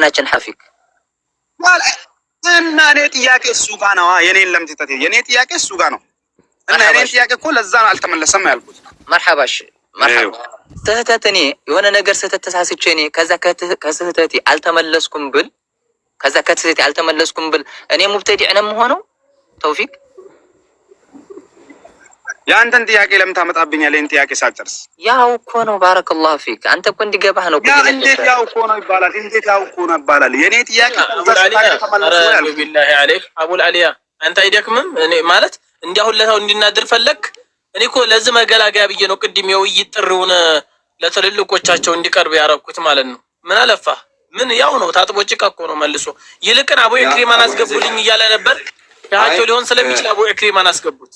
ናችን ሐፊክ እና እኔ ጥያቄ እሱ ጋር ነው የኔን ለምትተት የኔ ጥያቄ እሱ ጋር ነው እና የኔን ጥያቄ እኮ ለዛ አልተመለሰም ያልኩት መርሐባሽ መርሐባ ስህተት እኔ የሆነ ነገር ስህተት ተሳስቼ እኔ ከዛ ከስህተቴ አልተመለስኩም ብል እኔ ሙብተዲዕ ነው የምሆነው ተውፊቅ ያንተን ጥያቄ ለምን ታመጣብኛለህ? ይሄን ጥያቄ ሳልጨርስ ያው እኮ ነው ባረከላሁ ፊክ አንተ እኮ እንዲገባህ ነው። እንዴት ያው እኮ ነው ይባላል? እንዴት ያው እኮ ነው ይባላል? የኔ ጥያቄ ቢላሂ አለይክ አቡል አሊያ አንተ አይደክምም? እኔ ማለት እንዲያሁን ለታው እንድናድር ፈለክ? እኔ እኮ ለዚህ መገላገያ ብዬ ነው ቅድም የውይይት ጥሪውን ለትልልቆቻቸው እንዲቀርብ ያረኩት ማለት ነው። ምን አለፋህ? ምን ያው ነው ታጥቦ ጭቃ እኮ ነው መልሶ። ይልቅን አቡ ኢክሪማን አስገቡልኝ እያለ ነበር። ያቸው ሊሆን ስለሚችል አቡ ኢክሪማን አስገቡት።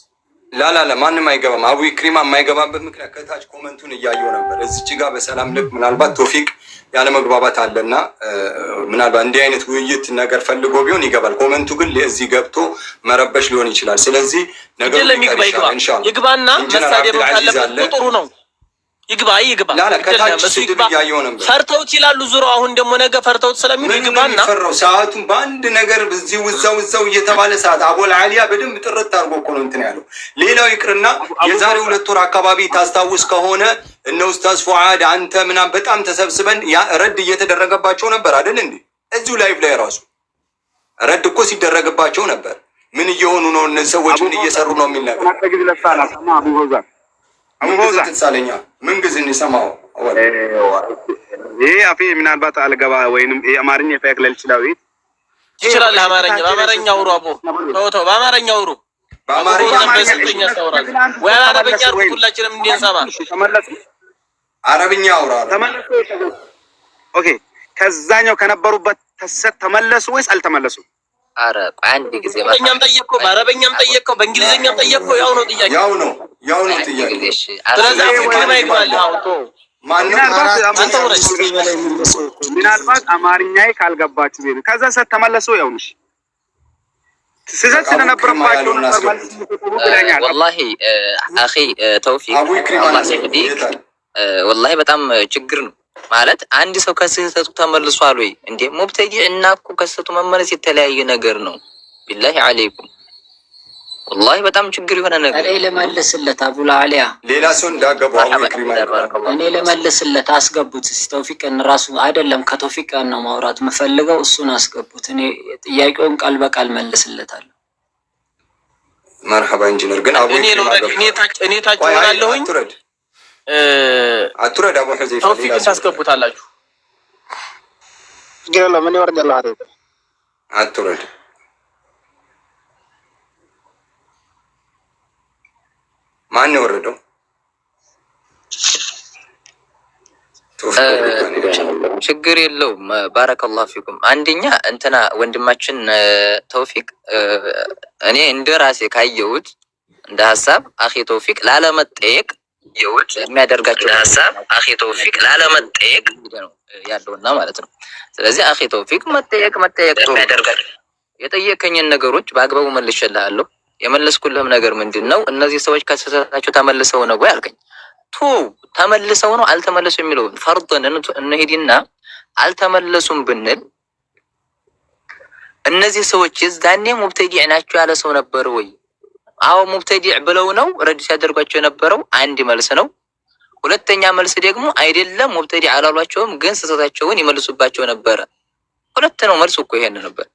ላላላ ማንም አይገባም። አቡ ኢክሪማ የማይገባበት ምክንያት ከታች ኮመንቱን እያየው ነበር። እዚች ጋር በሰላም ልክ ምናልባት ቶፊቅ ያለ መግባባት አለና ምናልባት እንዲህ አይነት ውይይት ነገር ፈልጎ ቢሆን ይገባል። ኮመንቱ ግን እዚህ ገብቶ መረበሽ ሊሆን ይችላል። ስለዚህ ነገር ይግባና መሳደብ ካለበት ጥሩ ነው። ይግባ ፈርተውት ይላሉ ዙሮ አሁን ደግሞ ነገ ፈርተውት ስለሚሉ ይግባና ሰዓቱን በአንድ ነገር እዚህ ውዛው እየተባለ ሰዓት አቡል አሊያ በደንብ ጥርት አድርጎ እኮ ነው እንትን ያለው። ሌላው ይቅርና የዛሬ 2 ወር አካባቢ ታስታውስ ከሆነ እነ ኡስታዝ ፉአድ አንተ ምናምን በጣም ተሰብስበን ረድ እየተደረገባቸው ነበር አይደል እንዴ? እዚሁ ላይቭ ላይ ራሱ ረድ እኮ ሲደረግባቸው ነበር። ምን እየሆኑ ነው እነዚህ ሰዎች? ምን እየሰሩ ነው የሚል ነገር አቡዛ ተሳለኛ ምን ግዝን ይሰማው ይሄ አፊ ምናልባት አልገባ ወይንም የአማርኛ ፈክለል ይችላል ይችላል። በአማርኛ አውሩ አቦ ተው በአማርኛ አውሩ። በአማርኛ በስልጠኛ ታውራለህ ወይ አረብኛ አውሩ? ሁላችንም እንድንሰማ አረብኛ አውራ ተመለሱ። ኦኬ ከዛኛው ከነበሩበት ተመለሱ ወይስ አልተመለሱ? አረ አንድ ጊዜ በአረብኛም ጠየቅከው በአረብኛም ጠየቅከው በእንግሊዝኛም ጠየቅከው ያው ነው ጥያቄ ያው ነው ጥያቄ። ስለዚህ ፍቅር ማይባል አውቶ ምናልባት አማርኛዬ ካልገባችሁ ቤት ከዛ ተመለሱ። ያውንሽ ስህተት ስለነበረባቸው ወላሂ አኺ ተውፊቅ አላህ ይህዲክ ወላሂ በጣም ችግር ነው ማለት አንድ ሰው ከስህተቱ ተመልሷል ወይ እንዴ? ሙብተዲዕ እና እኮ ከስህተቱ መመለስ የተለያየ ነገር ነው። ቢላሂ አለይኩም ወላሂ በጣም ችግር የሆነ ነገር። እኔ ለመልስለት አቡል አሊያ ሌላ ሰው እንዳገባው አቡ ኢክሪማ እኔ ለመልስለት አስገቡት። ተውፊቅን ራሱ አይደለም ከተውፊቅ ነው ማውራት የምፈልገው፣ እሱን አስገቡት። እኔ ጥያቄውን ቃል በቃል መልስለታለሁ። መርሐባ ኢንጂነር ግን አቡ ኢክሪማ እኔ ታጭዋለሁኝ አትረዳ አቡ ሁዘይፋ ተውፊቅ ታስገቡታላችሁ። ግን ለምን ይወርዳል አይደል? አትረዳ ማን ነው ወረደው? ችግር የለውም። ባረከላሁ ፊኩም። አንደኛ እንትና ወንድማችን ተውፊቅ እኔ እንደ ራሴ ካየሁት እንደ ሀሳብ አኺ ተውፊቅ ላለመጠየቅ የውጭ የሚያደርጋቸው ሀሳብ አኺ ተውፊቅ ላለመጠየቅ ነው ያለውና ማለት ነው። ስለዚህ አኺ ተውፊቅ መጠየቅ የሚያደርጋቸው የጠየቀኝን ነገሮች በአግባቡ መልሼልሃለሁ። የመለስኩልህም ነገር ምንድነው? እነዚህ ሰዎች ከስህተታቸው ተመልሰው ነው ወይ አልከኝ። ተመልሰው ነው አልተመለሱ የሚለው ፈርዶን እንሂድና አልተመለሱም ብንል እነዚህ ሰዎች የዛኔ ሙብተዲዕ ናቸው ያለ ሰው ነበር ወይ? አዎ ሙብተዲዕ ብለው ነው ረድ ሲያደርጓቸው የነበረው። አንድ መልስ ነው። ሁለተኛ መልስ ደግሞ አይደለም ሙብተዲዕ አላሏቸውም፣ ግን ስህተታቸውን ይመልሱባቸው ነበረ። ሁለት ነው መልሱ እኮ ይሄን ነበር።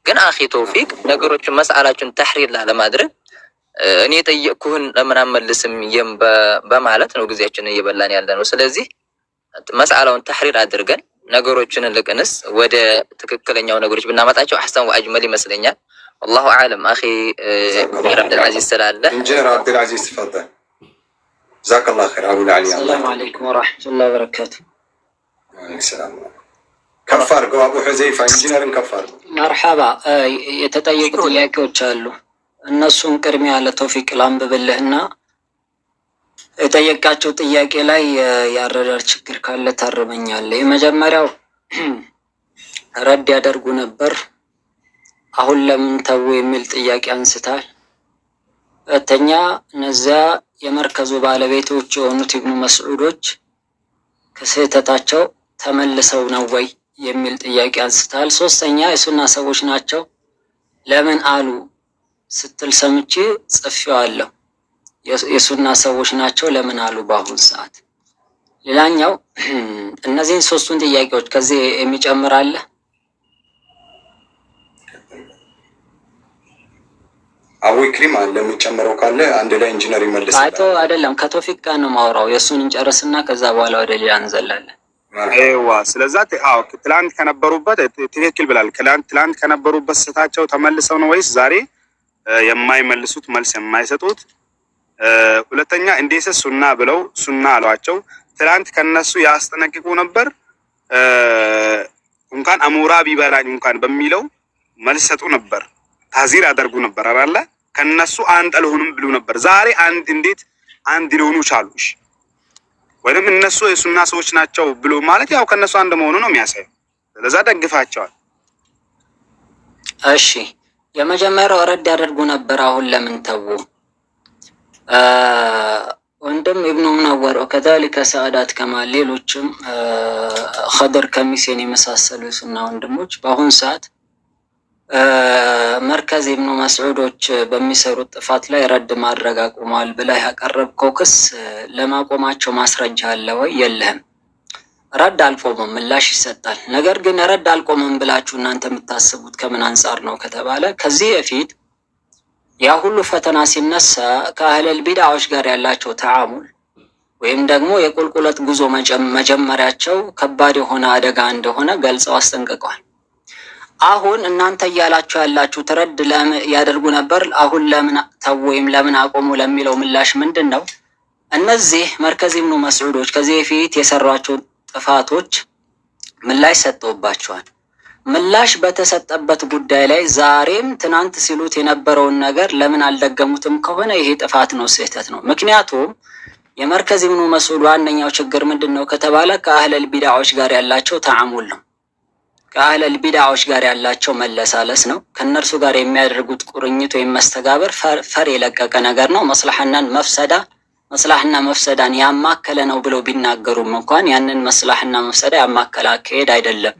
ግን አኺ ተውፊቅ ነገሮችን መስአላችን ተሕሪር ለማድረግ እኔ ጠየቅኩህን ለምን አመልስም በማለት ነው ጊዜያችንን እየበላን ያለ ነው። ስለዚህ መስአላውን ተሕሪር አድርገን ነገሮችን ልቅንስ ወደ ትክክለኛው ነገሮች ብናመጣቸው አህሰን ወአጅመል ይመስለኛል። والله أعلم أخي إنجينير عبد العزيز سلالة. إنجينير عبد العزيز تفضل. جزاك الله خير أبو العلي. السلام عليكم ورحمة الله وبركاته. وعليكم السلام. كفار جو أبو حذيفة إنجينير كفار. مرحبا. يتطيق ጥያቄዎች አሉ እነሱን ቅድሚያ ለተውፊቅ ላንብብልህና የጠየቃቸው ጥያቄ ላይ ያረዳር ችግር ካለ ታርመኛለህ። የመጀመሪያው ረድ ያደርጉ ነበር አሁን ለምን ተው የሚል ጥያቄ አንስታል። ሁለተኛ እነዚያ የመርከዙ ባለቤቶች የሆኑት ኢብኑ መስዑዶች ከስህተታቸው ተመልሰው ነው ወይ የሚል ጥያቄ አንስታል። ሶስተኛ የሱና ሰዎች ናቸው ለምን አሉ ስትል ሰምቼ ጽፌዋለሁ። የሱና ሰዎች ናቸው ለምን አሉ በአሁን ሰዓት። ሌላኛው እነዚህን ሶስቱን ጥያቄዎች ከዚህ የሚጨምር አለ? አቡ ክሪም አለ የሚጨምረው ካለ አንድ ላይ ኢንጂነር ይመልስ። አይቶ አይደለም ከቶፊቅ ጋር ነው ማውራው። የሱን እንጨርስና ከዛ በኋላ ወደ ሌላ እንዘላለን። አይዋ ስለዛ ትላንት ከነበሩበት ትክክል ብላል። ትላንት ከነበሩበት ስህተታቸው ተመልሰው ነው ወይስ ዛሬ የማይመልሱት መልስ የማይሰጡት? ሁለተኛ እንዴት ሱና ብለው ሱና አሏቸው። ትላንት ከነሱ ያስጠነቅቁ ነበር። እንኳን አሞራ ቢበላኝ እንኳን በሚለው መልስ ሰጡ ነበር። ታዚር አደርጉ ነበር አይደል? ከነሱ አንድ አልሆንም ብሉ ነበር። ዛሬ አንድ እንዴት አንድ ሊሆኑ ቻሉሽ? ወይም እነሱ የሱና ሰዎች ናቸው ብሎ ማለት ያው ከነሱ አንድ መሆኑ ነው የሚያሳየው። ስለዛ ደግፋቸዋል። እሺ የመጀመሪያው ረድ ያደርጉ ነበር። አሁን ለምን ተው? ወንድም ኢብኑ ሙነወር ከዛሊከ ሰዓዳት ከማል ሌሎችም ኸድር ከሚሴን የመሳሰሉ የሱና ወንድሞች በአሁን ሰዓት መርከዝ ኢብኑ መስዑዶች በሚሰሩት ጥፋት ላይ ረድ ማድረግ አቁመዋል ብለህ ያቀረብከው ክስ ለማቆማቸው ማስረጃ አለ ወይ? የለህም። ረድ አልቆመም፣ ምላሽ ይሰጣል። ነገር ግን ረድ አልቆመም ብላችሁ እናንተ የምታስቡት ከምን አንጻር ነው ከተባለ ከዚህ በፊት ያ ሁሉ ፈተና ሲነሳ ከአህለል ቢድዓዎች ጋር ያላቸው ተዓሙል ወይም ደግሞ የቁልቁለት ጉዞ መጀመሪያቸው ከባድ የሆነ አደጋ እንደሆነ ገልጸው አስጠንቅቀዋል። አሁን እናንተ እያላችሁ ያላችሁት ረድ ያደርጉ ነበር፣ አሁን ለምን ተው ወይም ለምን አቆሙ ለሚለው ምላሽ ምንድን ነው? እነዚህ መርከዝ ኢብኑ መስዑዶች ከዚህ በፊት የሰሯቸው ጥፋቶች ምላሽ ሰጥተውባቸዋል። ምላሽ በተሰጠበት ጉዳይ ላይ ዛሬም ትናንት ሲሉት የነበረውን ነገር ለምን አልደገሙትም ከሆነ ይሄ ጥፋት ነው፣ ስህተት ነው። ምክንያቱም የመርከዝ ኢብኑ መስዑድ ዋነኛው ችግር ምንድን ነው ከተባለ ከአህለል ቢድዓዎች ጋር ያላቸው ተዓሙል ነው። ከአህለል ቢድዓዎች ጋር ያላቸው መለሳለስ ነው። ከእነርሱ ጋር የሚያደርጉት ቁርኝት ወይም መስተጋበር ፈር የለቀቀ ነገር ነው። መስላህና መፍሰዳን ያማከለ ነው ብለው ቢናገሩም እንኳን ያንን መስላህና መፍሰዳ ያማከለ አካሄድ አይደለም፣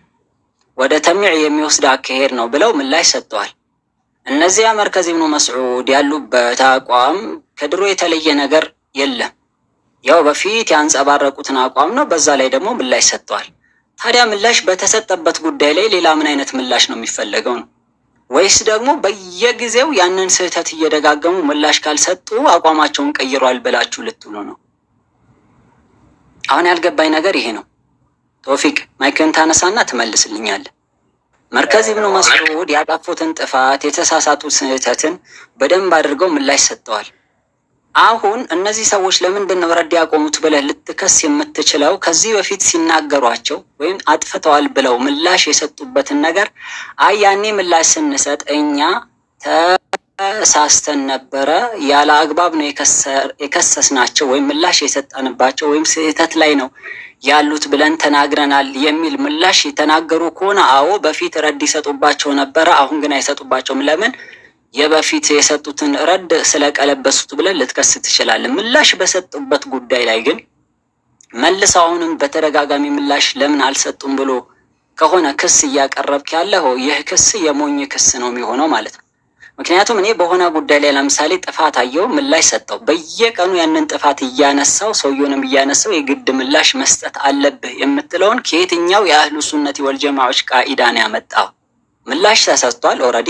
ወደ ተሚዕ የሚወስድ አካሄድ ነው ብለው ምላሽ ሰጥተዋል። እነዚያ መርከዝ ኢብኑ መስዑድ ያሉበት አቋም ከድሮ የተለየ ነገር የለም። ያው በፊት ያንጸባረቁትን አቋም ነው። በዛ ላይ ደግሞ ምላሽ ሰጥተዋል። ታዲያ ምላሽ በተሰጠበት ጉዳይ ላይ ሌላ ምን አይነት ምላሽ ነው የሚፈለገው ነው? ወይስ ደግሞ በየጊዜው ያንን ስህተት እየደጋገሙ ምላሽ ካልሰጡ አቋማቸውን ቀይሯል ብላችሁ ልትሉ ነው? አሁን ያልገባኝ ነገር ይሄ ነው። ቶፊቅ ማይክን ታነሳና ትመልስልኛለህ። መርከዝ ኢብኑ መስዑድ ያጠፉትን ጥፋት የተሳሳቱ ስህተትን በደንብ አድርገው ምላሽ ሰጥተዋል። አሁን እነዚህ ሰዎች ለምንድን ነው ረድ ያቆሙት ብለህ ልትከስ የምትችለው ከዚህ በፊት ሲናገሯቸው ወይም አጥፍተዋል ብለው ምላሽ የሰጡበትን ነገር አይ ያኔ ምላሽ ስንሰጥ እኛ ተሳስተን ነበረ፣ ያለ አግባብ ነው የከሰስናቸው ወይም ምላሽ የሰጠንባቸው ወይም ስህተት ላይ ነው ያሉት ብለን ተናግረናል የሚል ምላሽ የተናገሩ ከሆነ አዎ በፊት ረድ ይሰጡባቸው ነበረ፣ አሁን ግን አይሰጡባቸውም። ለምን? የበፊት የሰጡትን ረድ ስለቀለበሱት ብለን ልትከስ ትችላለህ። ምላሽ በሰጡበት ጉዳይ ላይ ግን መልሰው አሁንም በተደጋጋሚ ምላሽ ለምን አልሰጡም ብሎ ከሆነ ክስ እያቀረብክ ያለው ይህ ክስ የሞኝ ክስ ነው የሚሆነው ማለት ነው። ምክንያቱም እኔ በሆነ ጉዳይ ላይ ለምሳሌ ጥፋት አየው፣ ምላሽ ሰጠው። በየቀኑ ያንን ጥፋት እያነሳው ሰውየውንም እያነሳው የግድ ምላሽ መስጠት አለብህ የምትለውን ከየትኛው የአህሉ ሱነቲ ወልጀማዎች ቃኢዳ ነው ያመጣው? ምላሽ ተሰጥቷል። ኦልሬዲ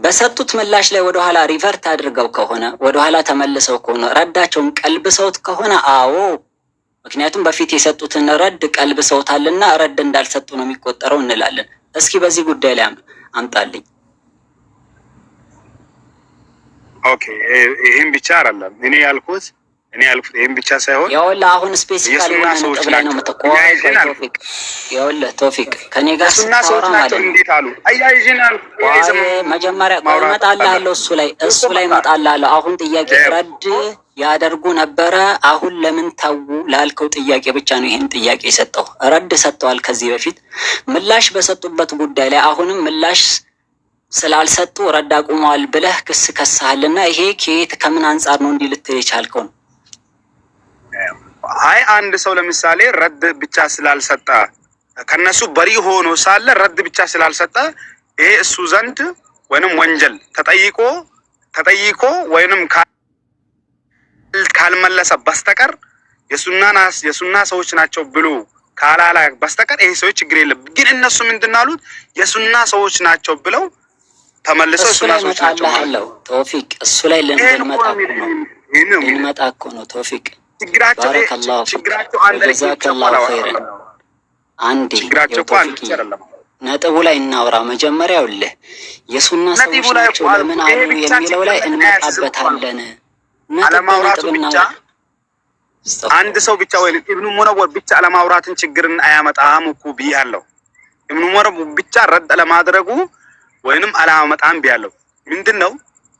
በሰጡት ምላሽ ላይ ወደኋላ ሪቨርት አድርገው ከሆነ ወደኋላ ተመልሰው ከሆነ ረዳቸውን ቀልብሰውት ከሆነ አዎ፣ ምክንያቱም በፊት የሰጡትን ረድ ቀልብሰውታልና ረድ እንዳልሰጡ ነው የሚቆጠረው እንላለን። እስኪ በዚህ ጉዳይ ላይ አምጣልኝ። ኦኬ፣ ይሄን ብቻ አይደለም እኔ ያልኩት ይሄን ብቻ ሳይሆን ያውላ አሁን ስፔሲፊካሊ ሆነ ነጥብ ላይ ነው የምትቆየው። ቶፊቅ ከኔ ጋር ሰዎች ናቸው እንዴት አሉ? አያይዝናል መጀመሪያ እመጣልሃለሁ፣ እሱ ላይ እመጣልሃለሁ። አሁን ጥያቄ ረድ ያደርጉ ነበረ፣ አሁን ለምን ተው ላልከው ጥያቄ ብቻ ነው ይሄን ጥያቄ የሰጠው። ረድ ሰጥተዋል ከዚህ በፊት ምላሽ በሰጡበት ጉዳይ ላይ አሁንም ምላሽ ስላልሰጡ ረድ አቁመዋል ብለህ ክስ ከሳሃልና ይሄ ከየት ከምን አንጻር ነው እንዲህ ልትል የቻልከው ነው? አይ አንድ ሰው ለምሳሌ ረድ ብቻ ስላልሰጠ ከነሱ በሪ ሆኖ ሳለ ረድ ብቻ ስላልሰጠ ይሄ እሱ ዘንድ ወይንም ወንጀል ተጠይቆ ወይንም ካልመለሰ በስተቀር የሱና ሰዎች ናቸው ብሎ ካላላ በስተቀር ይሄ ሰዎች ችግር የለም። ግን እነሱ ምንድን አሉት? የሱና ሰዎች ናቸው ብለው ተመልሰው ሱና ሰዎች ናቸው አለው። ተውፊቅ እሱ ላይ ልንመጣ እኮ ነው ተውፊቅ። ችግራቸው አንዴ ነጥቡ ላይ እናውራ። መጀመሪያው የሱና ሰዎች ናቸው ለምን አሉ የሚለው ላይ እንመጣበታለን። አለማውራቱ ብቻ አንድ ሰው ብቻ ወይ ኢብኑ ሙነወር ብቻ አለማውራትን ችግርን አያመጣም እኮ ብያለሁ። ኢብኑ ሙነወር ብቻ ረድ ለማድረጉ ወይንም አላመጣም ብያለሁ። ምንድነው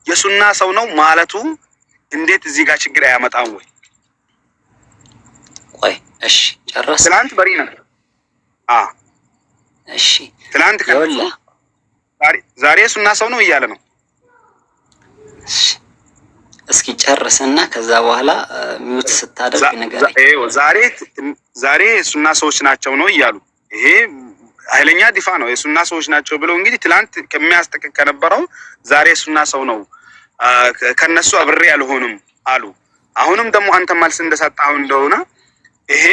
የሱና ሰው ነው ማለቱ እንዴት እዚህ ጋር ችግር አያመጣም ወይ? ቆይ እሺ ጨረስ። ትናንት በሪ ነበር። እሺ ትናንት ዛሬ ሱና ሰው ነው እያለ ነው። እስኪ ጨርስና ከዛ በኋላ ሚውት ስታደርግ ነገር ዛሬ ሱና ሰዎች ናቸው ነው እያሉ ይሄ ኃይለኛ ዲፋ ነው። የሱና ሰዎች ናቸው ብለው እንግዲህ ትናንት ከሚያስጠቅቅ ከነበረው ዛሬ ሱና ሰው ነው ከነሱ አብሬ አልሆንም አሉ። አሁንም ደግሞ አንተ መልስ እንደሰጣው እንደሆነ ይሄ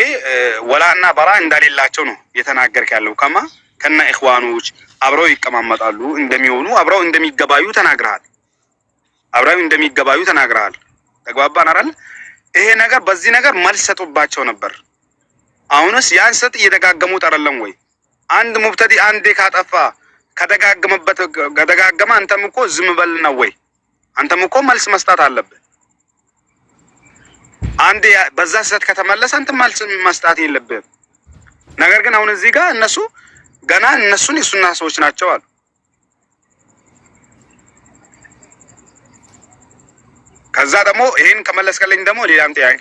ወላና በራ እንደሌላቸው ነው የተናገርክ ያለው። ከና ኢኽዋኖች አብረው ይቀማመጣሉ እንደሚሆኑ አብረው እንደሚገባዩ ተናግረሃል። ተግባባን አይደል? ይሄ ነገር በዚህ ነገር መልስ ሰጡባቸው ነበር። አሁንስ ያን ሰጥ እየደጋገሙት አይደለም ወይ? አንድ ሙብተዲ አንዴ ካጠፋ ከደጋገመ አንተም እኮ ዝም በል ነው ወይ? አንተም እኮ መልስ መስጠት አለብህ። አንዴ በዛ ሰጥ ከተመለሰ አንተ መልስ መስጠት የለብህም። ነገር ግን አሁን እዚህ ጋር እነሱ ገና እነሱን የሱና ሰዎች ናቸው አሉ። ከዛ ደግሞ ይሄን ከመለስከልኝ ደግሞ ሌላም ጥያቄ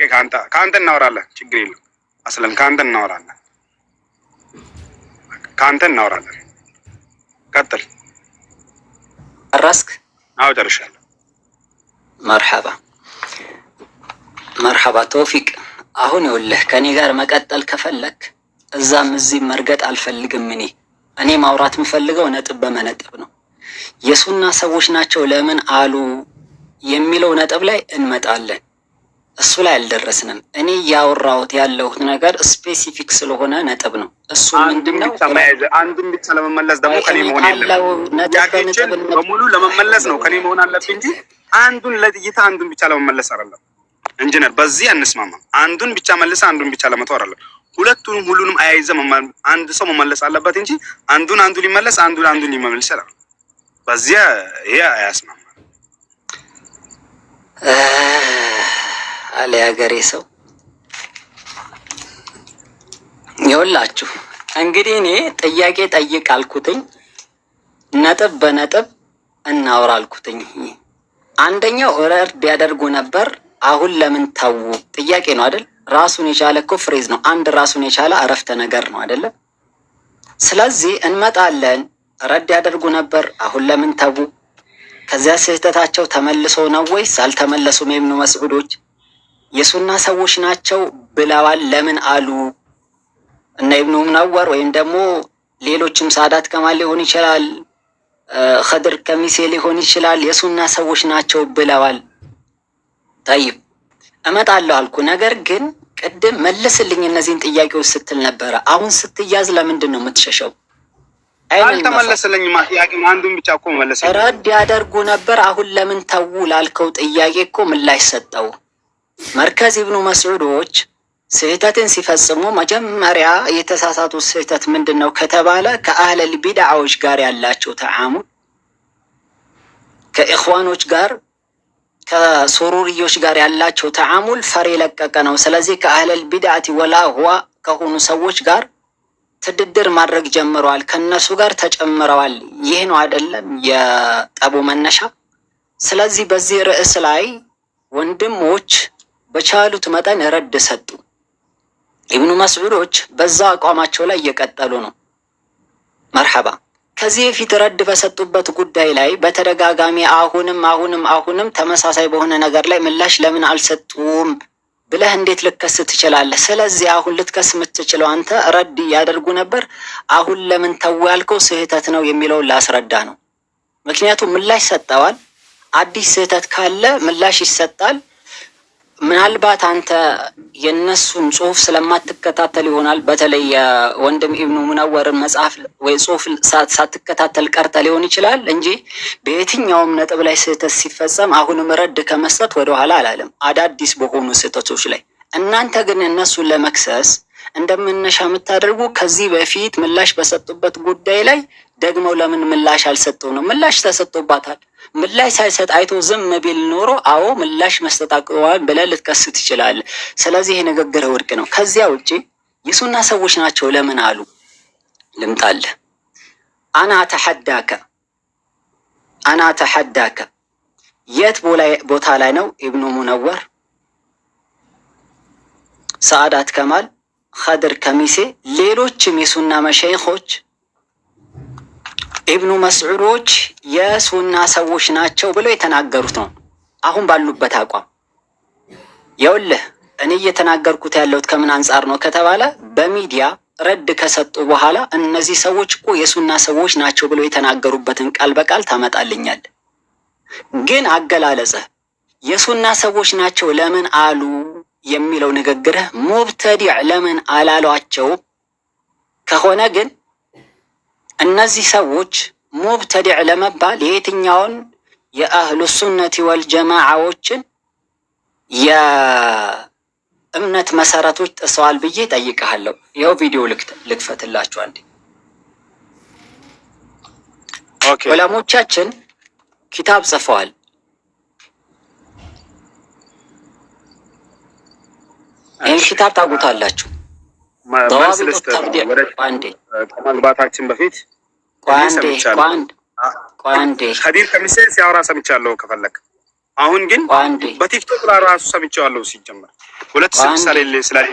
ካንተ እናወራለን። ችግር የለም አስለን ካንተ እናወራለን። ቀጥል። ጨረስክ? አዎ ጨርሻለሁ። መርሐባ ተውፊቅ። አሁን ይኸውልህ ከኔ ጋር መቀጠል ከፈለክ እዛም እዚህ መርገጥ አልፈልግም። እኔ ማውራት የምፈልገው ነጥብ በመነጥብ ነው። የሱና ሰዎች ናቸው ለምን አሉ የሚለው ነጥብ ላይ እንመጣለን። እሱ ላይ አልደረስንም። እኔ ያወራሁት ያለሁት ነገር ስፔሲፊክ ስለሆነ ነጥብ ነው። እሱ ምንድነው? አንዱን ብቻ ለመመለስ ደግሞ ከኔ መሆን የለም። በሙሉ ለመመለስ ነው ከኔ መሆን አለብኝ እንጂ አንዱን ለጥይታ አንዱን ብቻ ለመመለስ አይደለም። ኢንጂነር በዚህ አንስማማም። አንዱን ብቻ መልሰ አንዱን ብቻ ለመተው አይደለም። ሁሉንም አያይዘ አንድ ሰው መመለስ አለበት እንጂ አንዱን ሊመለስ አንዱን ሊመለስ አይደለም። በዚህ ይሄ አያስማማም። አለ ያገሬ ሰው ይኸውላችሁ እንግዲህ እኔ ጥያቄ ጠይቅ አልኩትኝ፣ ነጥብ በነጥብ እናውራ አልኩትኝ። አንደኛው ረድ ያደርጉ ነበር፣ አሁን ለምን ተው? ጥያቄ ነው አይደል? ራሱን የቻለ እኮ ፍሬዝ ነው። አንድ ራሱን የቻለ አረፍተ ነገር ነው አይደለ? ስለዚህ እንመጣለን። ረድ ያደርጉ ነበር፣ አሁን ለምን ተው? ከዚያ ስህተታቸው ተመልሶ ነው ወይስ አልተመለሱም? ኢብኑ መስዑዶች የሱና ሰዎች ናቸው ብለዋል ለምን አሉ? እና ኢብኑ ሙነወር ወይም ደግሞ ሌሎችም ሳዳት ከማል ሊሆን ይችላል፣ ኸድር ከሚሴ ሊሆን ይችላል፣ የሱና ሰዎች ናቸው ብለዋል። ጠይብ እመጣለሁ አልኩ። ነገር ግን ቅድም መልስልኝ እነዚህን ጥያቄዎች ስትል ነበረ። አሁን ስትያዝ ለምንድን ነው የምትሸሸው? አልተመለሰልኝም። ጥያቄ አንዱን ብቻ እኮ መለሰልኝ። ረድ ያደርጉ ነበር፣ አሁን ለምን ተው ላልከው ጥያቄ እኮ ምላሽ ሰጠው። መርከዝ ኢብኑ መስዑዶች ስህተትን ሲፈጽሙ መጀመሪያ የተሳሳቱ ስህተት ምንድን ነው ከተባለ ከአህለል ቢድዓዎች ጋር ያላቸው ተዓሙል፣ ከኢኽዋኖች ጋር ከሱሩሪዮች ጋር ያላቸው ተዓሙል ፈር የለቀቀ ነው። ስለዚህ ከአህለል ቢድዓቲ ወላ ሁዋ ከሆኑ ሰዎች ጋር ትድድር ማድረግ ጀምረዋል፣ ከነሱ ጋር ተጨምረዋል። ይህ ነው አይደለም የጠቡ መነሻ። ስለዚህ በዚህ ርዕስ ላይ ወንድሞች በቻሉት መጠን ረድ ሰጡ። ኢብኑ መስዑዶች በዛ አቋማቸው ላይ እየቀጠሉ ነው። መርሐባ። ከዚህ በፊት ረድ በሰጡበት ጉዳይ ላይ በተደጋጋሚ አሁንም ተመሳሳይ በሆነ ነገር ላይ ምላሽ ለምን አልሰጡም ብለህ እንዴት ልትከስ ትችላለህ? ስለዚህ አሁን ልትከስ የምትችለው አንተ ረድ ያደርጉ ነበር። አሁን ለምን ተው ያልከው ስህተት ነው የሚለውን ላስረዳ ነው። ምክንያቱም ምላሽ ሰጠዋል። አዲስ ስህተት ካለ ምላሽ ይሰጣል። ምናልባት አንተ የነሱን ጽሁፍ ስለማትከታተል ይሆናል። በተለይ የወንድም ኢብኑ ሙነወርን መጽሐፍ ወይ ጽሁፍ ሳትከታተል ቀርተ ሊሆን ይችላል እንጂ በየትኛውም ነጥብ ላይ ስህተት ሲፈጸም አሁንም ረድ ከመስጠት ወደኋላ አላለም፣ አዳዲስ በሆኑ ስህተቶች ላይ። እናንተ ግን እነሱን ለመክሰስ እንደምነሻ የምታደርጉ ከዚህ በፊት ምላሽ በሰጡበት ጉዳይ ላይ ደግመው ለምን ምላሽ አልሰጠው ነው። ምላሽ ተሰጥቶባታል። ምላሽ ሳይሰጥ አይቶ ዝም ቢል ኖሮ አዎ ምላሽ መስጠት አቅቷል ብለህ ልትከስ ትችላለህ። ስለዚህ ንግግር ውድቅ ነው። ከዚያ ውጪ የሱና ሰዎች ናቸው ለምን አሉ ልምጣልህ። አና ተሐዳከ የት ቦታ ላይ ነው ኢብኑ ሙነወር፣ ሰዓዳት ከማል፣ ኸድር ከሚሴ፣ ሌሎችም የሱና መሸይኾች ኢብኑ መስዑዶች የሱና ሰዎች ናቸው ብለው የተናገሩት ነው። አሁን ባሉበት አቋም ይኸውልህ፣ እኔ እየተናገርኩት ያለሁት ከምን አንጻር ነው ከተባለ በሚዲያ ረድ ከሰጡ በኋላ እነዚህ ሰዎች እኮ የሱና ሰዎች ናቸው ብለው የተናገሩበትን ቃል በቃል ታመጣልኛል። ግን አገላለጽህ የሱና ሰዎች ናቸው ለምን አሉ የሚለው ንግግርህ ሙብተዲዕ ለምን አላሏቸው ከሆነ ግን እነዚህ ሰዎች ሙብተዲዕ ለመባል የየትኛውን የአህሉ ሱነቲ ወልጀማዓዎችን የእምነት መሰረቶች ጥሰዋል ብዬ ጠይቀሃለሁ። ይኸው ቪዲዮ ልክፈትላችሁ አንዴ። ዑለሞቻችን ኪታብ ጽፈዋል። ይህን ኪታብ ታውቁታላችሁ። ከመግባታችን በፊት ቋንዴ ኸዲር ከሚሴ ሲያወራ ሰምቻለሁ። ከፈለክ አሁን ግን በቲክቶክ ራሱ ሰምቻለሁ። ሲጀመር 2 ሳሌ ስላለ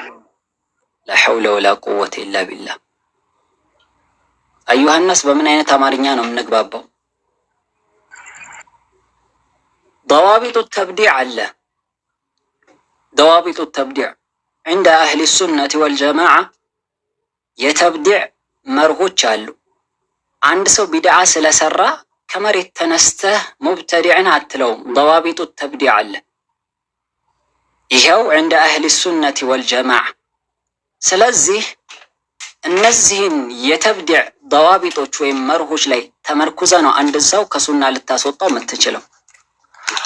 ላ ሐውለ ወላ ቁወተ ኢላ ቢላህ። አዩሃ ናስ በምን አይነት አማርኛ ነው የምንግባባው? ضوابط التبديع አለ። ضوابط التبديع عند أهل السنة والجماعة የተብዲዕ መርሆች አሉ። አንድ ሰው ቢድዓ ስለሰራ ከመሬት ተነስተህ ሙብተዲዕን አትለውም። ضوابط التبديع አለ። ይኸው عند أهل السنة والجماعة። ስለዚህ እነዚህን የተብዲዕ ضوابጦች ወይም መርሆች ላይ ተመርኩዘ ነው አንድ ሰው ከሱና ልታስወጣው የምትችለው።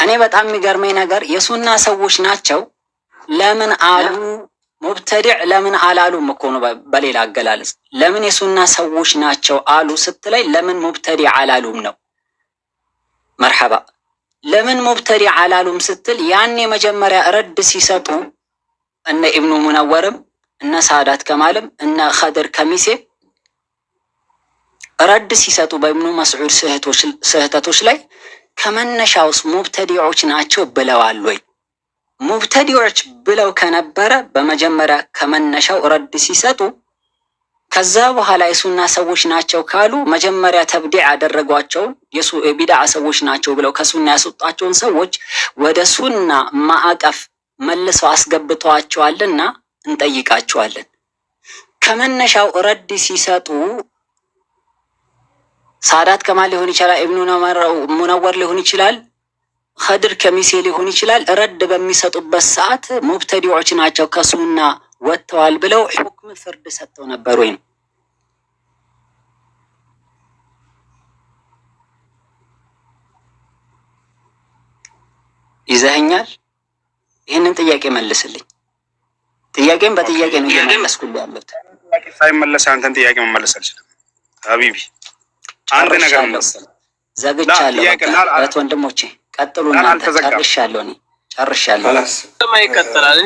እኔ በጣም የሚገርመኝ ነገር የሱና ሰዎች ናቸው ለምን አሉ ሙብተዲዕ ለምን አላሉም እኮ ነው። በሌላ አገላለጽ ለምን የሱና ሰዎች ናቸው አሉ ስትለይ ለምን ሙብተዲዕ አላሉም ነው። መርሐባ። ለምን ሙብተዲዕ አላሉም ስትል ያኔ መጀመሪያ ረድ ሲሰጡ እነ ኢብኑ ሙነወርም እነ ሳዳት ከማልም እነ ኸድር ከሚሴ ረድ ሲሰጡ በኢብኑ መስዑድ ስህተቶች ላይ ከመነሻውስ ሙብተዲዖች ናቸው ብለዋል ወይ? ሙብተዲዎች ብለው ከነበረ በመጀመሪያ ከመነሻው ረድ ሲሰጡ ከዛ በኋላ የሱና ሰዎች ናቸው ካሉ መጀመሪያ ተብዲዕ ያደረጓቸውን የቢድዓ ሰዎች ናቸው ብለው ከሱና ያስወጣቸውን ሰዎች ወደ ሱና ማዕቀፍ መልሰው አስገብተዋቸዋልና እንጠይቃቸዋለን። ከመነሻው ረድ ሲሰጡ ሳዳት ከማል ሊሆን ይችላል፣ ኢብኑ ሙነወር ሊሆን ይችላል፣ ኸድር ከሚሴ ሊሆን ይችላል። ረድ በሚሰጡበት ሰዓት ሙብተዲዎች ናቸው ከሱና ወጥተዋል ብለው ሁክም ፍርድ ሰጥተው ነበር ወይ? ይዘኸኛል? ይህንን ጥያቄ መልስልኝ። ጥያቄን በጥያቄ ነው እየመለስኩልህ ያለሁት። ሳይመለስ አንተን ጥያቄ መመለስ አልችልም ሀቢቢ። አንድ ነገር መሰለህ ዘግቻለሁ። እህት ወንድሞቼ ቀጥሉ እናንተ። ጨርሻለሁ። ይቀጥላል።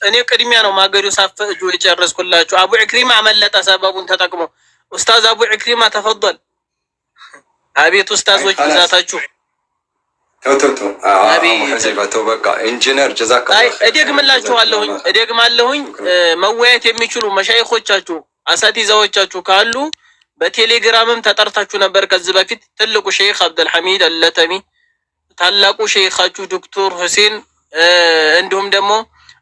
እኔ ቅድሚያ ነው ማገዱ ሳፈጁ የጨረስኩላችሁ። አቡ ኢክሪማ አመለጠ ሰበቡን ተጠቅሞ። ኡስታዝ አቡ ኢክሪማ ተፈضل። አቤት ኡስታዞች ብዛታችሁ። ተው በቃ ኢንጂነር ጀዛከላህ። እደግማለሁኝ መወያየት የሚችሉ መሻይኾቻችሁ አሳቲዛዎቻችሁ ካሉ በቴሌግራምም ተጠርታችሁ ነበር ከዚህ በፊት። ትልቁ ሼክ አብዱልሐሚድ አልለተሚ፣ ታላቁ ሼኻችሁ ዶክተር ሁሴን፣ እንዲሁም ደግሞ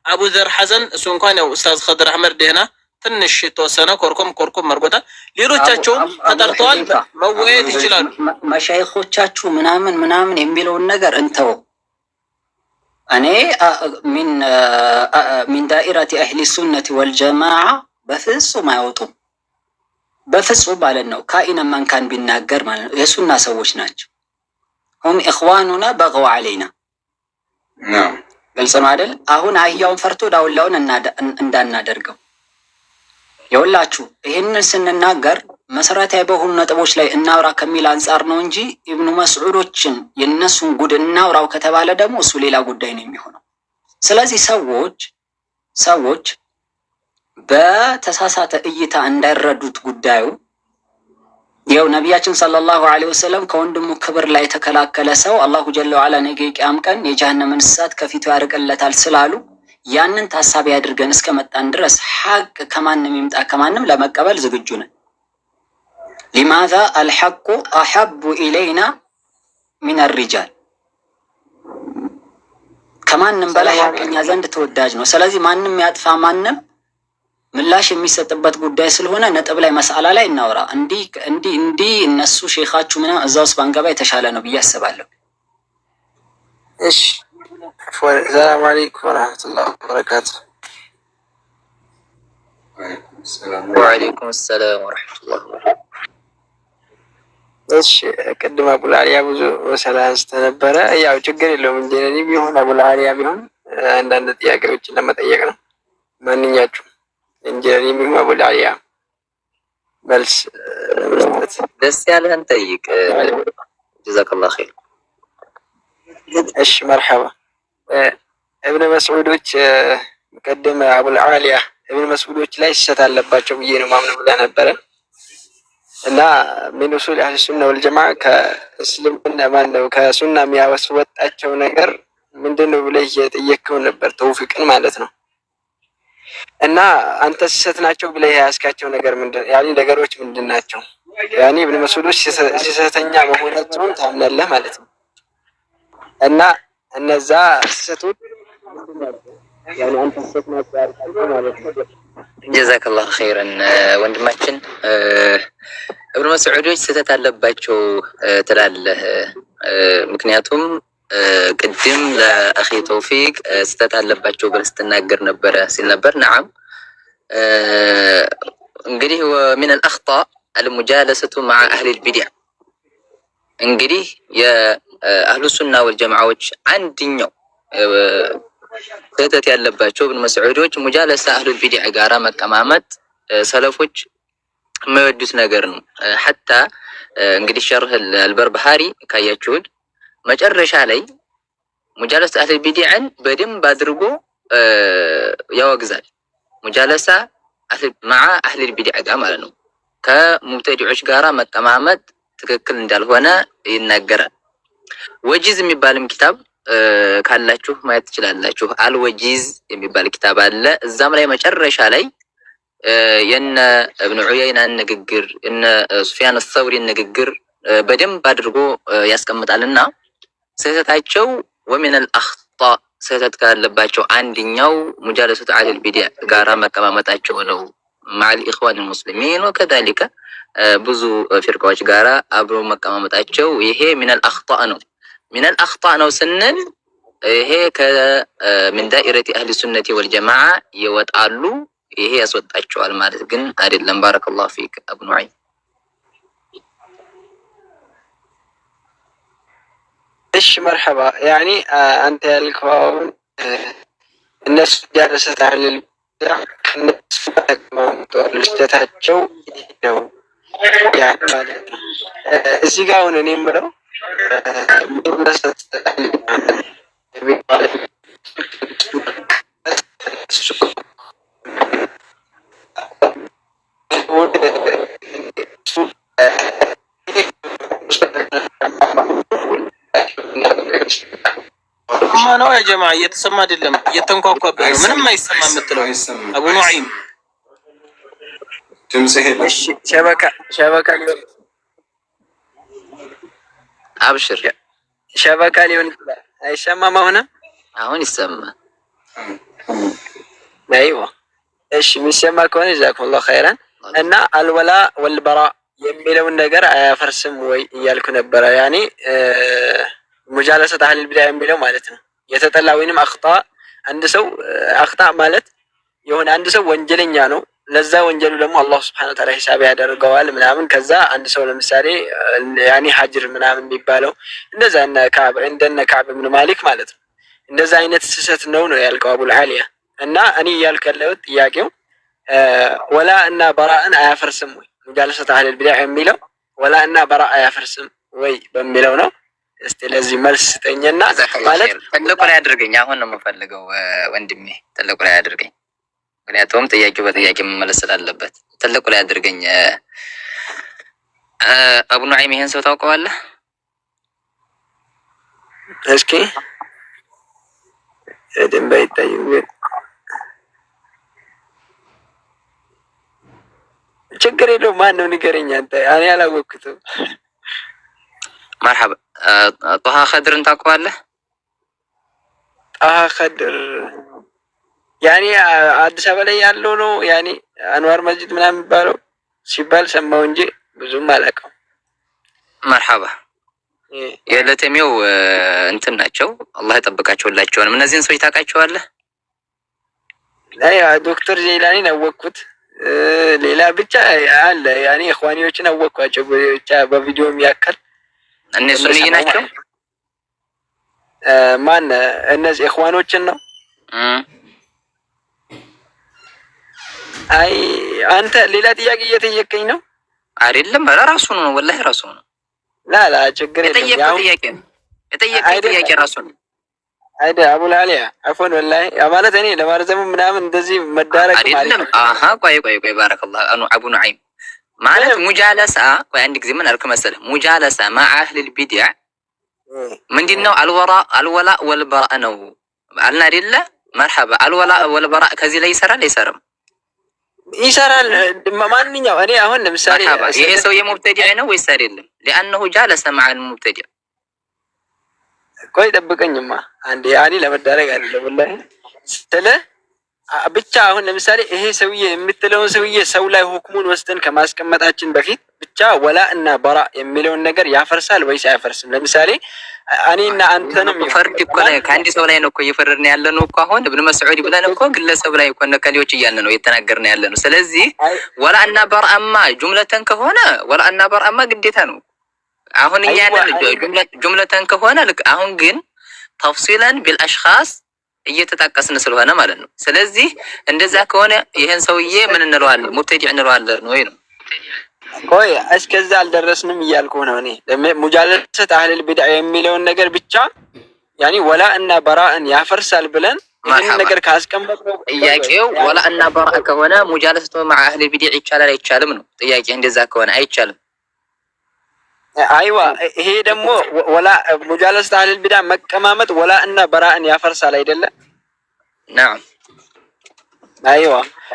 አቡ ዘር ሐሰን እሱ እንኳን ያው ኡስታዝ ኸድር አህመድ ደህና ትንሽ የተወሰነ ኮርኮም አድርጎታል። ሌሎቻቸውም ተጠርተዋል፣ መወያየት ይችላሉ። መሻይኾቻችሁ ምናምን የሚለውን ነገር እንተው። እኔ ሚን ዳኢረቲ አህሊ ሱነቲ ወልጀማዓ በፍጹም አይወጡም፣ በፍጹም ማለት ነው። ካኢነ መንካን ቢናገር ማለት ነው የሱና ሰዎች ናቸው። ሁም ኢኽዋኑና በገው አለይና ግልጽ ነው አይደል? አሁን አህያውን ፈርቶ ዳውላውን እንዳናደርገው የውላችሁ ይህንን ስንናገር መሰረታዊ በሆኑ ነጥቦች ላይ እናውራ ከሚል አንጻር ነው እንጂ ኢብኑ መስዑዶችን የነሱን ጉድ እናውራው ከተባለ ደግሞ እሱ ሌላ ጉዳይ ነው የሚሆነው። ስለዚህ ሰዎች በተሳሳተ እይታ እንዳይረዱት ጉዳዩ ያው ነቢያችን ሰለላሁ ዐለይሂ ወሰለም ከወንድሙ ክብር ላይ የተከላከለ ሰው አላሁ ጀለ ወዐላ ነገ ቂያም ቀን የጀሃነምን እሳት ከፊቱ ያርቅለታል ስላሉ ያንን ታሳቢ አድርገን እስከመጣን ድረስ ሐቅ ከማንም ይምጣ ከማንም ለመቀበል ዝግጁ ነን። ሊማዛ አልሐቁ አሐቡ ኢለይና ሚን አልሪጃል፣ ከማንም በላይ ሐቀኛ ዘንድ ተወዳጅ ነው። ስለዚህ ማንም ያጥፋ ማንም ምላሽ የሚሰጥበት ጉዳይ ስለሆነ ነጥብ ላይ መስአላ ላይ እናውራ። እንዲህ እነሱ ሼኻችሁ ምናምን እዛ ውስጥ ባንገባ የተሻለ ነው ብዬ አስባለሁ። እሺ ሰላም አለይኩም ወራህመቱላሂ ወበረካቱ። ወአለይኩም ሰላም ወራህመቱላሂ ወበረካቱ። እሺ ቅድም አቡል አሊያ ብዙ ሰላስተ ነበረ። ያው ችግር የለውም እንጂ ቢሆን አቡል አሊያ ቢሆን አንዳንድ ጥያቄዎችን ለመጠየቅ ነው። ማንኛችሁ እንጀሪ ቢሆን አቡል አሊያ መልስ ለመስጠት ደስ ያለህን ጠይቅ። ጀዛከላሁ ኸይር። እሺ መርሐባ። እብነ መስዑዶች ቀደም አቡል አሊያ እብነ መስዑዶች ላይ ስህተት አለባቸው ብዬ ነው ማምነው ብለህ ነበረ እና ምን ኡሱል አህለ ሱና ወል ጀማዓ ከእስልምና ማነው ከሱና የሚያስወጣቸው ነገር ምንድነው ብለህ እየጠየቅከው ነበር፣ ተውፊቅን ማለት ነው። እና አንተ ስህተት ናቸው ብለህ ያስካቸው ነገር ምንድን ያኔ ነገሮች ምንድን ናቸው? ያኔ እብነ መስዑዶች ስህተተኛ መሆናቸውን ታምናለህ ማለት ነው። እና እነዛ ስህተቶች ያኔ አንተ ስህተት ናቸው ያልካቸው ማለት ነው። ጀዛከላሁ ኸይረን ወንድማችን። እብነ መስዑዶች ስህተት አለባቸው ትላለህ። ምክንያቱም ቅድም ለአኺ ተውፊቅ ስህተት አለባቸው ብለህ ስትናገር ነበረ ሲል ነበር። ነዓም እንግዲህ ወሚን አልአኽጣእ አልሙጃለሰቱ መዓ አህሊል ቢድዕ። እንግዲህ የአህሉ ሱና ወልጀማዓዎች አንድኛው ስህተት ያለባቸው እብነ መስዑዶች ሙጃለሳ አህሉል ቢድዕ ጋራ መቀማመጥ ሰለፎች የማይወዱት ነገር ነው። ሐታ እንግዲህ ሸርህ አልበርባሃሪ ካያችሁት መጨረሻ ላይ ሙጃለሳ አህሉል ቢድዕን በደንብ አድርጎ ያወግዛል። ሙጃለሳ መዓ አህሉል ቢድዕ ጋር ማለት ነው። ከሙብተዲዖች ጋራ መቀማመጥ ትክክል እንዳልሆነ ይናገራል። ወጂዝ የሚባልም ኪታብ ካላችሁ ማየት ትችላላችሁ። አልወጂዝ የሚባል ኪታብ አለ። እዛም ላይ መጨረሻ ላይ የነ እብኑ ዑየይና ንግግር እነ ሱፊያን አልሰውሪ ንግግር በደንብ አድርጎ ያስቀምጣልና ስህተታቸው ወሚን አልአኽጣእ ስህተት ካለባቸው አንድኛው ሙጃለሰቱ አህሊል ቢድዕ ጋራ መቀማመጣቸው ነው። ማዕል ኢኽዋን ሙስሊሚን ወከዛሊከ ብዙ ፊርቃዎች ጋራ አብሮ መቀማመጣቸው ይሄ ሚን አልአኽጣእ ነው። ሚን አልአኽጣእ ነው ስንል ይሄ ከምን ዳኢረቲ አህሊ ሱነቲ ወልጀማዓ ይወጣሉ። ይሄ ያስወጣቸዋል ማለት ግን አይደለም። ባረከላሁ ፊክ አቡ ኑዐይም። እሺ መርሐባ። ያኒ አንተ ያልከው እነሱ ጃለሰት አህሊል ቢድዕ ከነሱ ተቀማምጠዋል ስህተታቸው ነው ያ ማለት ነው። እዚህ ጋር አሁን እኔ የምለው ነው ያ ጀማ እየተሰማ አይደለም፣ እየተንኳኳበት ነው። ምንም አይሰማ የምትለው አቡ ኑዐይም እሺ ሸበካ አብሽር ሸበካ ሊሆን ይችላል። አይሰማም? አሁን ይሰማል። አይዋ እሺ የሚሰማ ከሆነ ጀዛኩሙላሁ ኸይራን። እና አልወላ ወልበራ የሚለውን ነገር አያፈርስም ወይ እያልኩ ነበረ። ያኔ ሙጃለሰት አህለል ቢድዓ የሚለው ማለት ነው የተጠላ ወይንም አኽጣ። አንድ ሰው አኽጣ ማለት የሆነ አንድ ሰው ወንጀለኛ ነው። ለዛ ወንጀሉ ደግሞ አላህ ሱብሓነሁ ወተዓላ ሂሳብ ያደርገዋል ምናምን። ከዛ አንድ ሰው ለምሳሌ ያኔ ሀጅር ምናምን የሚባለው እንደዛ እንደነ ከዕብ ብን ማሊክ ማለት ነው። እንደዛ አይነት ስህተት ነው ያልከው አቡል ዓሊያ። እና እኔ እያልኩ ያለሁት ጥያቄው ወላ እና በራእን አያፈርስም ወይ ሙጃለሰት አህለል ቢድዓ የሚለው ወላ እና በራ አያፈርስም ወይ በሚለው ነው። እስቲ ለዚህ መልስ ስጠኝና ማለት ትልቁ ላይ አድርገኝ። አሁን ነው የምፈልገው ወንድሜ፣ ትልቁ ላይ አድርገኝ። ምክንያቱም ጥያቄው በጥያቄ መመለስ ስላለበት ትልቁ ላይ አድርገኝ። አቡ ኑዐይም ይሄን ሰው ታውቀዋለህ? እስኪ እደም ባይታየው ችግር የለውም። ማን ነው ንገረኝ አንተ። እኔ አላወቅኩትም። መርሐባ። ጣሃ ኸድርን ታውቀዋለህ? ጣሃ ኸድር ያኔ አዲስ አበባ ላይ ያለው ነው። ያኔ አንዋር መስጂድ ምናምን የሚባለው ሲባል ሰማው እንጂ ብዙም አላውቀውም። መርሐባ። የለተሜው እንትን ናቸው። አላህ ይጠብቃቸውላቸውንም። እነዚህን ሰዎች ታውቃቸዋለህ? አይ ዶክተር ጀይላኒን አወቅኩት። ሌላ ብቻ አለ ያኔ ኢኽዋኒዎችን አወቅኳቸው ብቻ በቪዲዮም ያከል። እነሱ ልጅ ናቸው። ማን እነዚህ ኢኽዋኖችን ነው? አይ አንተ ሌላ ጥያቄ እየጠየቀኝ ነው አይደለም? ራሱ ነው ወላሂ ራሱ ነው። ላ ችግር የለም። የጠየቀው ጥያቄ ራሱ ነው። አይደ አቡል ዓሊያ አፎን ወላሂ ማለት እኔ ለማርዘም ምናምን እንደዚህ መዳረቅ አይደለም። አሃ ቆይ ባረከላህ አቡ ኑዐይም ማለት ሙጃለሳ። ቆይ አንድ ጊዜ ምን አልክ መሰለህ? ሙጃለሳ ማዕ አህለል ቢድዓ ምንድነው? አልወላ ወልበራ ነው አልና አይደለ? መርሐባ። አልወላ ወልበራ ከዚህ ላይ ይሰራል አይሰራም? ይሰራል። ማንኛው እኔ አሁን ለምሳሌ ይሄ ሰው የሙብተዲዕ ነው ወይስ አይደለም? لانه جالس مع المبتدع። ቆይ ጠብቀኝማ አንዴ። ያኔ ለመዳረግ አይደለም ወላሂ ስለ ብቻ አሁን ለምሳሌ ይሄ ሰውዬ የምትለውን ሰውዬ ሰው ላይ ሁክሙን ወስደን ከማስቀመጣችን በፊት ብቻ ወላ እና በራ የሚለውን ነገር ያፈርሳል ወይስ አያፈርስም? ለምሳሌ እኔና አንተንም ፈርድ እኮ ላይ ከአንድ ሰው ላይ ነው እኮ እየፈረድን ያለ ነው እኮ። አሁን ኢብኑ መስዑድ ብለን እኮ ግለሰብ ላይ እኮ ነከሌዎች እያልን ነው እየተናገርን ያለ ነው። ስለዚህ ወላ እና በራማ ጁምለተን ከሆነ ወላ እና በራማ ግዴታ ነው። አሁን እያልን ጁምለተን ከሆነ ልክ አሁን ግን ተፍሲለን ቢልአሽኻስ እየተጣቀስን ስለሆነ ማለት ነው። ስለዚህ እንደዛ ከሆነ ይሄን ሰውዬ ምን እንለዋለን? ሙብተዲዕ እንለዋለን ወይ ነው? ቆይ እስከዛ አልደረስንም እያልኩ ነው እኔ። ሙጃለሰት አህለል ቢድዓ የሚለውን ነገር ብቻ ያኒ ወላ እና በራእን ያፈርሳል ብለን ይሄን ነገር ካስቀመጥነው ጥያቄው ወላ እና በራእ ከሆነ ሙጃለሰቱ ማዕ አህለል ቢድዓ ይቻላል አይቻልም ነው ጥያቄ። እንደዛ ከሆነ አይቻልም። አይዋ ይሄ ደግሞ ወላ ሙጃለሰት አህለል ቢድዓ መቀማመጥ ወላ እና በራእን ያፈርሳል አይደለ? ናም አይዋ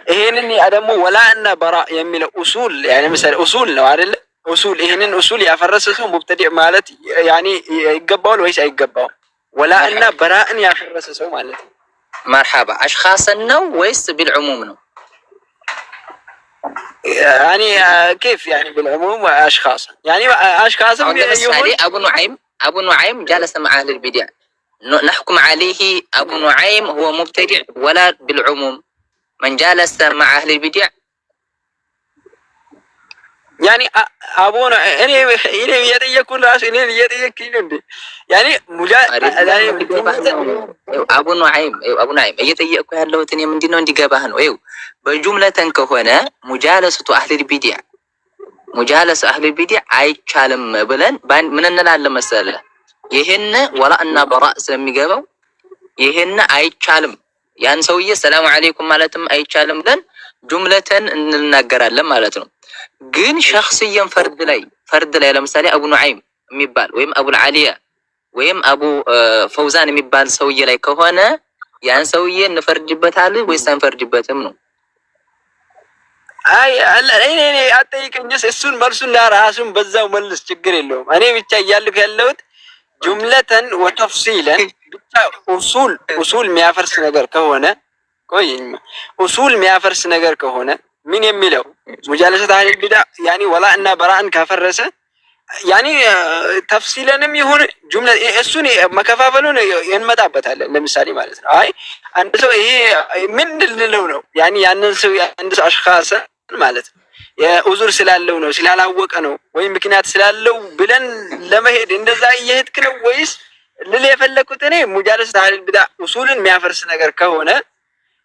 ይሄንን ደግሞ ወላ እና በራ የሚለው ኡሱል ያኔ مثلا ኡሱል ነው አይደለ? ኡሱል ይሄንን ኡሱል ያፈረሰ ሰው ሙብተዲዕ ማለት ያኔ ይገባዋል ወይስ አይገባው? ወላ እና በራእን ያፈረሰ ሰው ማለት ነው። መርሐባ። አሽኻስን ነው ወይስ ቢልዑሙም ነው? يعني كيف يعني بالعموم اشخاص يعني اشخاص يقول ابو نعيم جلس مع اهل البدع نحكم عليه ابو نعيم هو مبتدع ولا بالعموم من جالس مع اهل البدع يعني ابو انا يطيقون راس انا يطيقين እንዴ يعني ابو نعيم እየጠየቅኩ ያለሁት እኔ ምንድነው እንዲገባህ ነው። ይኸው በጁምለተን ከሆነ ሙጃለሰቱ አህለል ቢድዓ ሙጃለሰ አህለል ቢድዓ አይቻልም ብለን ምን እንላለን መሰለህ? ይሄን ወላ እና በራ ስለሚገባው ይሄን አይቻልም ያን ሰውዬ ሰላም አለይኩም ማለትም አይቻልም ብለን ጁምለተን እንናገራለን ማለት ነው። ግን ሸخصيን ፈርድ ላይ ለምሳሌ አቡ ኑዐይም የሚባል ወይም አቡል ዓሊያ ወይም አቡ ፈውዛን የሚባል ሰውዬ ላይ ከሆነ ያን ሰውዬ እንፈርድበታለን ወይስ አንፈርድበትም ነው? አይ እኔ አጠይቀኝስ እሱን መልሱን ለራሱን በዛው መልስ ችግር የለውም። እኔ ብቻ እያልኩ ያለሁት ጁምለተን ወተፍሲለን ብቻ ኡሱል የሚያፈርስ ነገር ከሆነ ቆይኝ ኡሱል የሚያፈርስ ነገር ከሆነ ምን የሚለው ሙጃለሰት አህለል ቢድዓ ያኒ ወላ እና በራእን ካፈረሰ ያኒ ተፍሲለንም ይሁን ጁምላ እሱን መከፋፈሉን እንመጣበታለን። ለምሳሌ ማለት ነው አይ አንድ ሰው ይሄ ምን ልለው ነው ያኒ ያንን ሰው አንድ ሰው አሽኻሰ ማለት ነው የኡዙር ስላለው ነው ስላላወቀ ነው ወይ ምክንያት ስላለው ብለን ለመሄድ እንደዛ እየሄድክ ነው ወይስ ልል የፈለኩት እኔ ሙጃለሰት አህለል ቢድዓ ኡሱልን የሚያፈርስ ነገር ከሆነ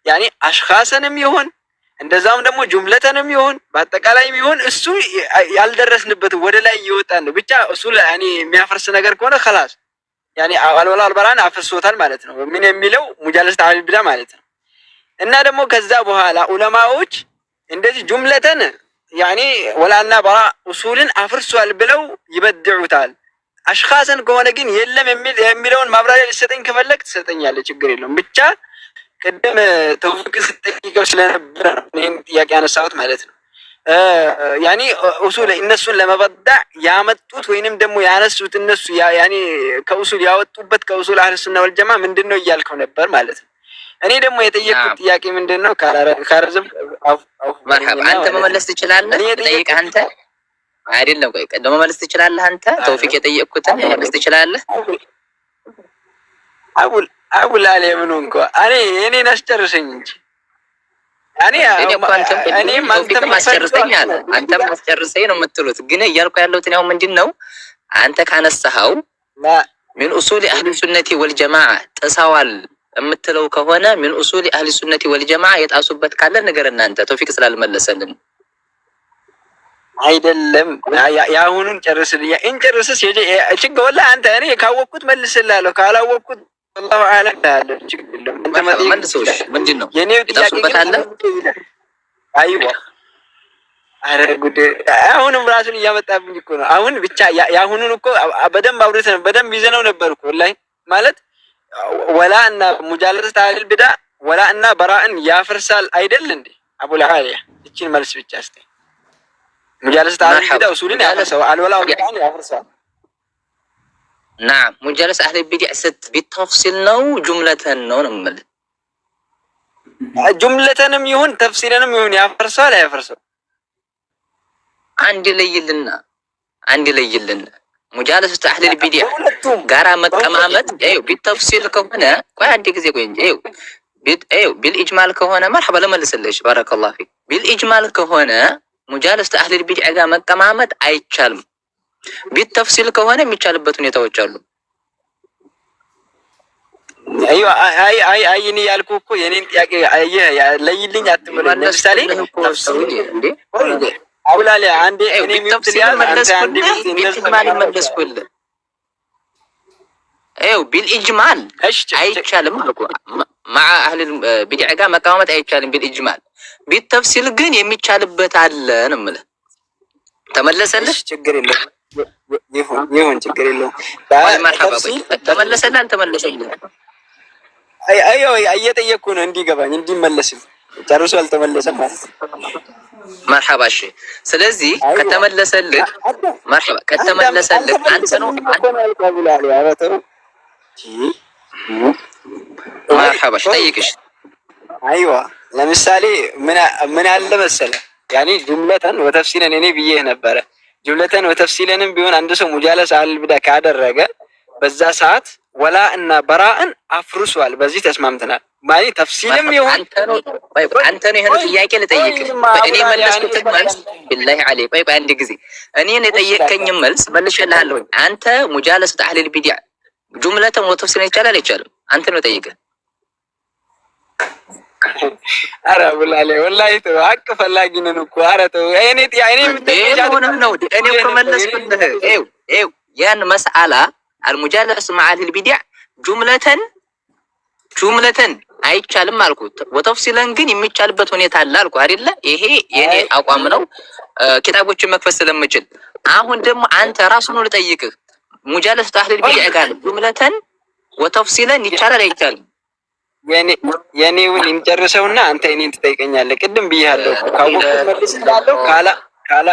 ያኒ አሽኻሰንም ይሁን እንደዛም ደግሞ ጁምለተንም ይሁን በአጠቃላይም ይሁን እሱ ያልደረስንበት ወደ ላይ እየወጣን ነው ብቻ ኡሱል ያኒ የሚያፈርስ ነገር ከሆነ خلاص ያኒ አልወላ አልበራን አፍርሶታል ማለት ነው ምን የሚለው ሙጃለሰት አህለል ቢድዓ ማለት ነው። እና ደግሞ ከዛ በኋላ ዑለማዎች እንደዚህ ጁምለተን ያኒ ወላና በራ ኡሱልን አፍርሷል ብለው ይበድዑታል። አሽኻሰን ከሆነ ግን የለም የሚለውን ማብራሪያ ሊሰጠኝ ከፈለክ ትሰጠኛለህ፣ ችግር የለውም። ብቻ ቅድም ተውፊቅ ስትጠይቀው ስለነበረ ነው ይሄን ጥያቄ ያነሳሁት ማለት ነው። ያኒ ኡሱል እነሱን ለመበዳዕ ያመጡት ወይንም ደግሞ ያነሱት እነሱ ያኒ ከኡሱል ያወጡበት ከኡሱል አህለ ሱና ወልጀማ ምንድነው እያልከው ነበር ማለት ነው። እኔ ደግሞ የጠየቅኩት ጥያቄ ምንድነው ካረዘም መርሐባ አንተ መመለስ ትችላለህ። ጠይቀህ አንተ አይደለም ቆይ ቀደም መመለስ ትችላለህ አንተ ተውፊቅ የጠየቅኩትን መመለስ ትችላለህ። አቡል አለ ምን እንኳን እኔን አስጨርሰኝ እንጂ እኔም አንተም አስጨርሰኝ አለ አንተም አስጨርሰኝ ነው የምትሉት። ግን እያልኩ ያለሁት ነው ምንድነው አንተ ካነሳኸው ምን ኡሱል አህሊ ሱነቲ ወልጀማዓ ጥሰዋል የምትለው ከሆነ ምን ኡሱል አህሊ ሱነቲ ወልጀማዓ የጣሱበት ካለ ነገር እናንተ ተውፊቅ ስላልመለሰልን አይደለም ያሁኑን ጨርስልኝ እንጨርስስ ችግር ወላ አንተ እኔ ካወቅኩት መልስልሃለሁ ካላወቅኩት والله اعلم ታለ ችግር የለም። እንተ መልሶሽ ምንድነው የኔው ጥያቄ አለ አይዋ አረ ጉድ አሁንም ራሱን እያመጣብኝ እኮ ነው። አሁን ብቻ ያሁኑን እኮ በደንብ አውርተን በደንብ ይዘነው ነበር እኮ ወላሂ ማለት ወላ እና ሙጃለሰት አህለል ቢድዓ ወላ እና በራእን ያፈርሳል አይደል እንዴ አቡል አሊያ እቺን መልስ ብቻ እስቲ ሙጃለሰት አህለል ቢድዓ ኡሱልን ያፈርሳል አልወላ ወላን ያፈርሳል نعم ሙጃለሰት አህለል ቢድዓ ስት ቢተፍሲል ነው ጁምለተን ነው እንመል ጁምለተንም ይሁን ተፍሲልንም ይሁን ያፈርሳል አያፈርሳል አንድ ለይልን ሙጃለሰት አህለል ቢድዓ ጋራ መቀማመጥ ቢተፍሲል ከሆነ ቆይ አንድ ጊዜ ቆይ እንጂ ቢልኢጅማል ከሆነ መርሐባ ለመልስልሽ ባረከላሁ ፊክ ቢልኢጅማል ከሆነ ሙጃለሰት አህለል ቢድዓ ጋር መቀማመጥ አይቻልም። ቢተፍሲል ከሆነ የሚቻልበት ሁኔታዎች አሉ። አይዋ አይ እኔ ያልኩህ እኮ የኔን ጥያቄ ለይልኝ አትበል። ለምሳሌ ተፍሲል እንዴ አውላለ አንዴ እኔ ተፍሲል መለስኩልህ ቢልኢጅማል አይቻልም አልኩ مع اهل البدع ጋር መቀማመጥ አይቻልም ቢልኢጅማል ቢተፍሲል ግን የሚቻልበት አለ ነው የምልህ። ተመለሰልህ ችግር የለም ይሁን ችግር የለውም። ተመለሰልህ አልተመለሰልህ አይ እየጠየኩ ነው እንዲገባኝ እንዲመለስልኝ ጨርሶ አልተመለሰም ማለት መርሐባ እሺ። ስለዚህ ከተመለሰልህ መርሐባ ከተመለሰልህ አንተ ነው መርሐባ ጠይቅሽ አይዋ ለምሳሌ ምን አለ መሰለህ ያኔ ጁምለተን ወተፍሲለን እኔ ብዬ ነበረ ጁምለተን ወተፍሲለንም ቢሆን አንድ ሰው ሙጃለሰት አህለል ቢድዓ ካደረገ በዛ ሰዓት ወላ እና በራእን አፍርሷል። በዚህ ተስማምተናል ማለት ተፍሲልም ይሁን አንተ ነው ይሄን ጥያቄ ልጠይቅህ እኔ መለስኩት መልስ ቢላሂ አለይ ቆይ አንድ ጊዜ እኔን የጠየቀኝ መልስ መልሼልሃለሁ። አንተ ሙጃለሰት አህለል ቢድዓ ጁምለተን ወተፍሲለን ይቻላል አይቻልም? አንተ ነው ጠይቀህ አረ ወላሂ ወላሂ ተዋቅ ፈላጊ ነን እኮ አረ ተው እኔ ነው እኔ እኮ መለስኩልህ ያን መስአላ አልሙጃለሰት مع اهل البدع ጁምለተን አይቻልም አልኩት። ወተፍሲለን ግን የሚቻልበት ሁኔታ አለ አልኩ አይደለ? ይሄ የኔ አቋም ነው ኪታቦችን መክፈት ስለምችል። አሁን ደግሞ አንተ ራሱ ነው ልጠይቅህ ሙጃለሰት አህለል ቢድዓ ጋር ጁምለተን ወተፍሲለን ይቻላል አይቻልም? የኔውን እንጨርሰውና አንተ እኔን ትጠይቀኛለህ። ቅድም ብያለሁ ካወቅኩት መልስልሃለሁ ካላ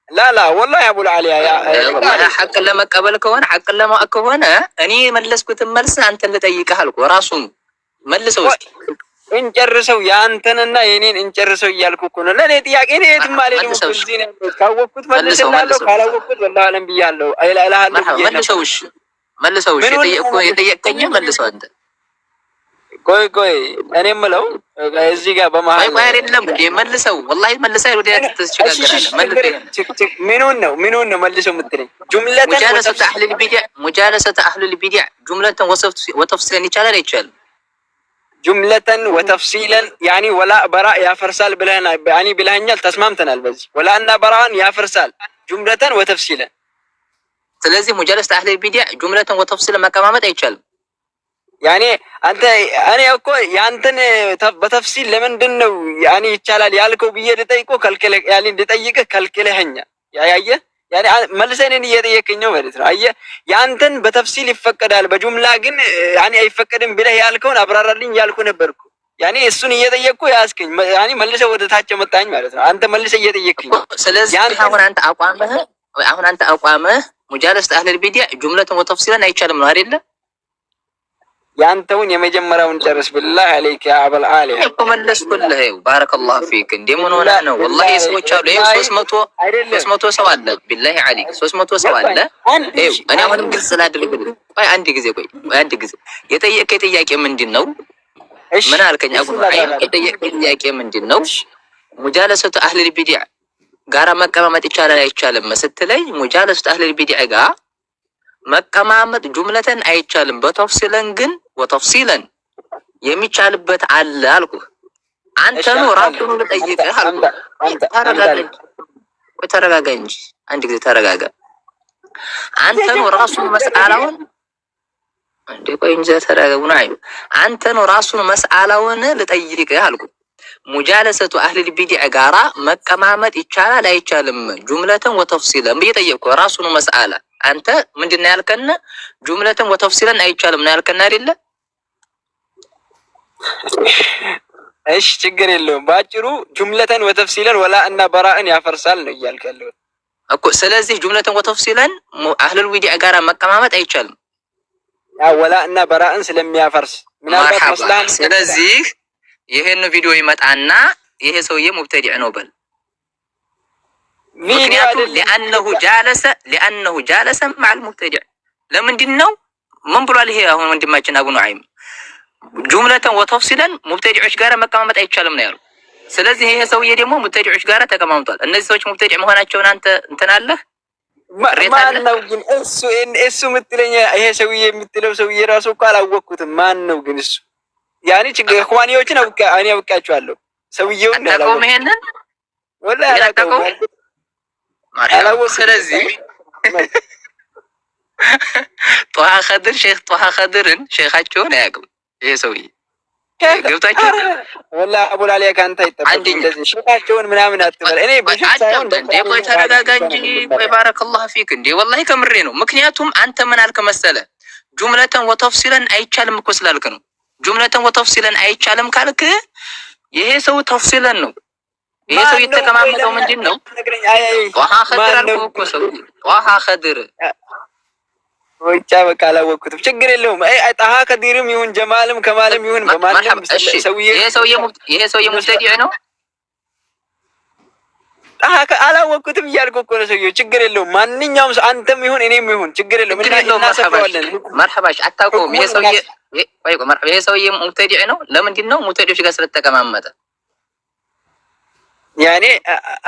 ላላ ወላሂ አቡል አሊያ ሐቅን ለመቀበል ከሆነ ሐቅን ለማወቅ ከሆነ እኔ መለስኩትን መልስ አንተን ልጠይቅህ አልኩ። ራሱን መልሰው እስኪ እንጨርሰው ያንተንና የኔን እንጨርሰው እያልኩ እኮ ነው። ለኔ ጥያቄ ነው የትም ማለት ነው። እዚህ ነው ካወቅኩት መልስላለሁ፣ ካላወቅኩት ወላሂ አለም ብያለሁ። አይላልሃለሁ መልሰው የጠየቀኝ መልሰው አንተ ቆይ እኔ የምለው እዚህ ጋር በመሀል ቆይ አይደለም እንዴ መልሰው ወላሂ መልሰው ወዲያ ተስቸጋገራለህ። ምኑን ነው መልሰው የምትለኝ? ጁምለተን ሙጃለሰተ አህሉል ቢድዕ ጁምለተን ወተፍሲለን ይቻላል አይቻልም? ጁምለተን ወተፍሲለን ያኒ ወላ በራ ያፈርሳል ብለህና ያኒ ብለኸኛል። ተስማምተናል በዚህ ወላ እና በራን ያፈርሳል ጁምለተን ወተፍሲለን። ስለዚህ ሙጃለሰተ አህሉል ቢድዕ ጁምለተን ወተፍሲለን መቀማመጥ አይቻልም። ያኔ አንተ እኔ እኮ ያንተን በተፍሲል ለምንድን ነው ያኔ ይቻላል ያልከው ብዬ ልጠይቀው ከልክለህ ያኔ ልጠይቅህ ከልክለኸኛል። ያየ ያኔ መልሰን እየጠየቀኝ ነው ማለት ነው። አየህ ያንተን በተፍሲል ይፈቀዳል በጁምላ ግን ያኔ አይፈቀድም ብለህ ያልከውን አብራራልኝ ያልኩ ነበርኩ። ያኔ እሱን እየጠየቅኩ ያስከኝ ያኔ መልሰህ ወደ ታች መጣኝ ማለት ነው። አንተ መልሰህ እየጠየቀኝ። ስለዚህ አሁን አንተ አቋምህ ሙጃለሰተ አህሉል ቢድዕ ጁምለተን ወተፍሲለን አይቻልም ነው አይደለ? ያንተውን የመጀመሪያውን ጨርስ ብላህ አለይከ ያ አበል አሊያ እኮ መለስኩልህ። ባረከላሁ ፊክ። እንደምን ሆነህ ነው? ወላሂ ሰዎች አሉ። ይሄ 300 ሰው አለ። ቢላሂ አለይክ 300 ሰው አለ። እኔ አሁንም ግልጽ ላድርግልህ። ቆይ አንድ ጊዜ የጠየቀኝ ጥያቄ ምንድን ነው? ምን አልከኝ? የጠየቀኝ ጥያቄ ምንድን ነው? ሙጃለሰቱ አህሉል ቢድዕ ጋራ መቀማመጥ ይቻላል አይቻልም ስትለኝ ሙጃለሰቱ አህሉል ቢድዕ ጋር መቀማመጥ ጁምለተን አይቻልም፣ በተፍሲለን ግን ወተፍሲለን የሚቻልበት አለ አልኩህ። አንተ ነው ራሱን ልጠይቅህ አልኩህ። ተረጋጋ እንጂ አንድ ጊዜ ተረጋጋ። አንተ ነው ራሱን መስአላውን እንደ ቆይ እንጂ ተረጋጋ ነው። አንተ ነው ራሱን መስአላውን ልጠይቅህ አልኩህ። ሙጃለሰቱ አህሉል ቢድዕ ጋራ መቀማመጥ ይቻላል አይቻልም ጁምለተን ወተፍሲለን ብዬ ጠየቅኩህ። ራሱን መስአላ አንተ ምንድነው ያልከን? ጁምለተን ወተፍሲለን አይቻልም ነው ያልከን አይደለ? እሺ ችግር የለውም። ባጭሩ ጁምለተን ወተፍሲለን ወላ እና በራእን ያፈርሳል ነው እያልከለው እኮ። ስለዚህ ጁምለተን ወተፍሲለን አህሉል ቢድዕ ጋራ መቀማመጥ አይቻልም ያ ወላ እና በራእን ስለሚያፈርስ ምናልባት መስላን። ስለዚህ ይሄን ቪዲዮ ይመጣና ይሄ ሰውዬ ሙብተዲዕ ነው በል። ምክንያቱም ሊአነሁ ጃለሰ መዐል ሙብተዲዕ። ለምንድን ነው ምን ብሏል? ይሄ አሁን ወንድማችን አቡ ኑዐይም ጁምለተን ወተፍሲለን ሙብተዲዖች ጋር መቀማመጥ አይቻልም ነው ያለው። ስለዚህ ይሄ ሰውዬ ደግሞ ሙብተዲዖች ጋር ተቀማምጧል። እነዚህ ሰዎች ሙብተዲዕ መሆናቸውን አንተ እንትን አለህ? ማን ነው ግን እሱ የምትለኝ? ይሄ ሰውዬ የምትለው ሰውዬ ራሱ እኮ አላወቅኩትም። ማን ነው ግን እሱ? ያኔ ችግር ኢኽዋኒዎችን እኔ አውቃቸዋለሁ። ሰውዬውን አላውቀውም። ይሄንን ወላሂ አላውቀውም። ስለዚህ ጧሃ ኸድር ሼክ ጧሃ ኸድርን ሼኻቸውን አያውቅም ይሄ ሰውዬ። ገብታችሁ ወላሂ አቡል አሊያ ካንተ አይጠበቅም እንደዚህ ሼኻቸውን ምናምን አትበል። እኔ በሽታ ሳይሆን ቆይ ተረጋጋ እንጂ ቆይ ባረከላሁ ፊክ። እንዴ ወላሂ ከምሬ ነው። ምክንያቱም አንተ ምን አልክ መሰለ ጁምለተን ወተፍሲለን አይቻልም እኮ ስላልክ ነው። ጁምለተን ወተፍሲለን አይቻልም ካልክ ይሄ ሰው ተፍሲለን ነው። ይሄ ሰው የተቀማመጠው ምንድን ነው? ጧሃ ኸድር አልኩህ እኮ ሰው ጧሃ ኸድር ወጫ በቃ አላወቅኩትም። ችግር የለውም። ጧሃ ኸድርም ይሁን ጀማልም ከማልም ይሁን በማንም ሰውዬ ይሄ ሰውዬ ሙብተዲዕ ነው። ጧሃ አላወቅኩትም እያልኩ እኮ ነው ሰውዬው። ችግር የለውም። ማንኛውም ሰው አንተም ይሁን እኔም ይሁን ችግር የለውም። እናሰፋዋለን። መርሐባሽ አታውቀውም። ይሄ ሰውዬ ሙብተዲዕ ነው። ለምንድን ነው? ሙብተዲዖች ጋር ስለተቀማመጠ ያኔ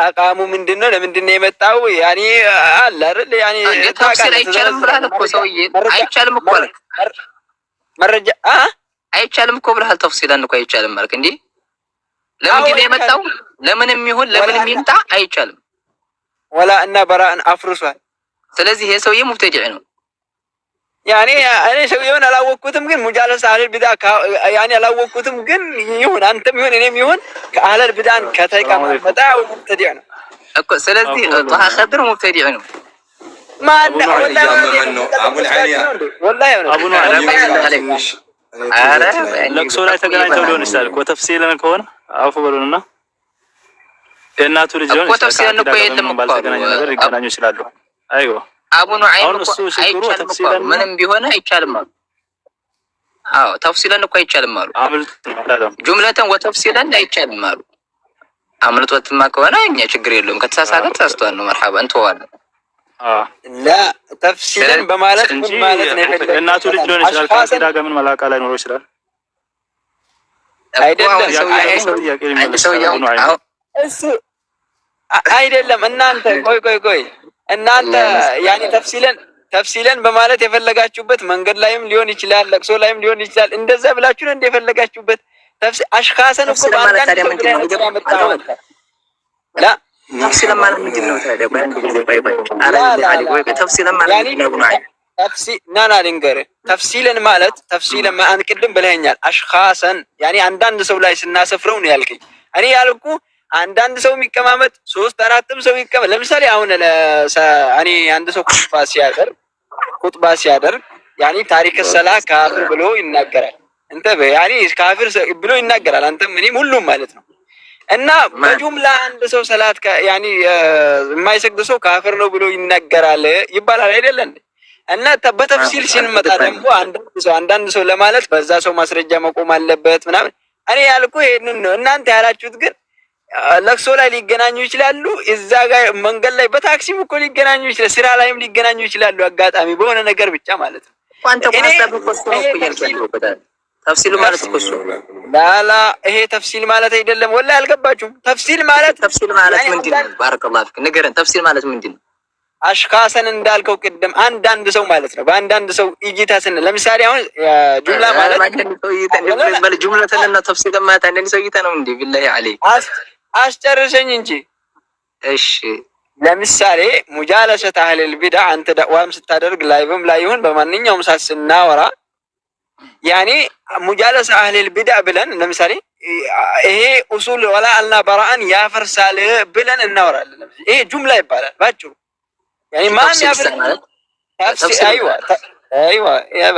አቃሙ ምንድነው? ለምንድነው የመጣው? ያኔ አለ አይደል? ያኔ ተፍሲል አይቻልም ብለሃል እኮ ሰውዬ። አይቻልም እኮ አልክ። መረጃ አይቻልም እኮ ብለሃል። ተፍሲልን እኮ አይቻልም አልክ እንዴ? ለምንድነው የመጣው? ለምንም ይሁን ለምንም ይምጣ አይቻልም። ወላ እና በራእን አፍርሷል። ስለዚህ ይሄ ሰውዬ ሙብተዲዕ ነው። ያኔ እኔ ሰውዬውን አላወቅኩትም፣ ግን ሙጃለሰ አህለል ቢድዓ ያኔ አላወቅኩትም፣ ግን ይሁን አንተም ይሁን እኔም ይሁን ከአህለል ቢድዓን ከተቀማመጠ ሙብተዲዕ ነው እኮ። ስለዚህ ጧሃ ኸድር ሙብተዲዕ ነው። ማን ነው? አቡል አሊያ ወላሂ አቡ ኑዐይም አረ ለቅሶ ላይ ተገናኝተው ሊሆን ይችላል እኮ ተፍሲልን ከሆነ አፉ በሉንና የእናቱ ልጅ ሆነ ተፍሲልን እኮ የለም እኮ ባልተገናኘ ነገር ሊገናኙ ይችላሉ። አይዋ አቡ ኑዐይም እኮ አይቻልም እኮ ምንም ቢሆን አይቻልም አሉ። አዎ ተፍሲለን እኮ አይቻልም አሉ። ጁምለተን ወተፍሲለን አይቻልም አሉ። አምልጦትማ ከሆነ እኛ ችግር የለውም። ከተሳሳተ ተሳስቷል ነው መርሐባ እንተዋለን። ላ ተፍሲለን በማለት ምን ማለት ነው? እናቱ ልጅ ሊሆን ይችላል። ከአቂዳ ጋር ምን መላቃ ላይ ኖሮ ይችላል አይደለም። እሱ አይደለም። እናንተ ቆይ እናንተ ያኔ ተፍሲለን በማለት የፈለጋችሁበት መንገድ ላይም ሊሆን ይችላል፣ ለቅሶ ላይም ሊሆን ይችላል። እንደዛ ብላችሁ ነው እንደፈለጋችሁበት። አሽኻሰን እኮ በአንዳንድ ላ ተፍሲለን ማለት ምንድን ነው ታዲያ? ተፍሲለን ማለት ናና ልንገርህ። ተፍሲለን ማለት አንድ ቅድም ብለኸኛል። አሽኻሰን ያኔ አንዳንድ ሰው ላይ ስናሰፍረው ነው ያልከኝ። እኔ ያልኩ አንዳንድ ሰው የሚቀማመጥ 3-4ም ሰው ይቀመጥ። ለምሳሌ አሁን እኔ አንድ ሰው ኹጥባ ሲያደርግ ያኔ ታሪክ ሰላ ካፍር ብሎ ይናገራል። እንተ ያኔ ካፍር ብሎ ይናገራል። አንተም እኔም ሁሉም ማለት ነው። እና በጁምላ አንድ ሰው ሰላት ያኔ የማይሰግድ ሰው ካፍር ነው ብሎ ይናገራል ይባላል አይደለም? እና በተፍሲል ሲንመጣ ደግሞ አንዳንድ ሰው ለማለት በዛ ሰው ማስረጃ መቆም አለበት ምናምን። እኔ ያልኩ ይሄንን ነው። እናንተ ያላችሁት ግን ለቅሶ ላይ ሊገናኙ ይችላሉ። እዛ ጋር መንገድ ላይ በታክሲም እኮ ሊገናኙ ይችላል። ስራ ላይም ሊገናኙ ይችላሉ። አጋጣሚ በሆነ ነገር ብቻ ማለት ነው። ተፍሲል ማለት እኮ እሱ ላላ ይሄ ተፍሲል ማለት አይደለም። ወላሂ አልገባችሁም። ተፍሲል ማለት ምንድን ነው? ባረከላሁ ፊክ ንገረን። ተፍሲል ማለት ምንድን ነው? አሽኻሰን እንዳልከው ቅድም አንዳንድ ሰው ማለት ነው። በአንዳንድ ሰው እይታ ስንል ለምሳሌ አሁን ጁምላ ማለት ጁምለተንና ተፍሲል ማለት አንዳንድ ሰው እይታ ነው እንዴ? ቢላሂ አለይክ አስጨርሰኝ እንጂ። እሺ ለምሳሌ ሙጃለሰት አህለል ቢድዓ አንተ ዳዕዋም ስታደርግ ላይቭም ላይ ይሁን በማንኛውም ሰዓት ስናወራ ያኔ ሙጃለሰ አህለል ቢድዓ ብለን ለምሳሌ ይሄ ኡሱል ወላ አልና በራአን ያፈርሳል ብለን እናወራለን። ይሄ ጁምላ ይባላል ባጭሩ። ያኔ ማን ያፈርሳል? ተፍሲል አይዋ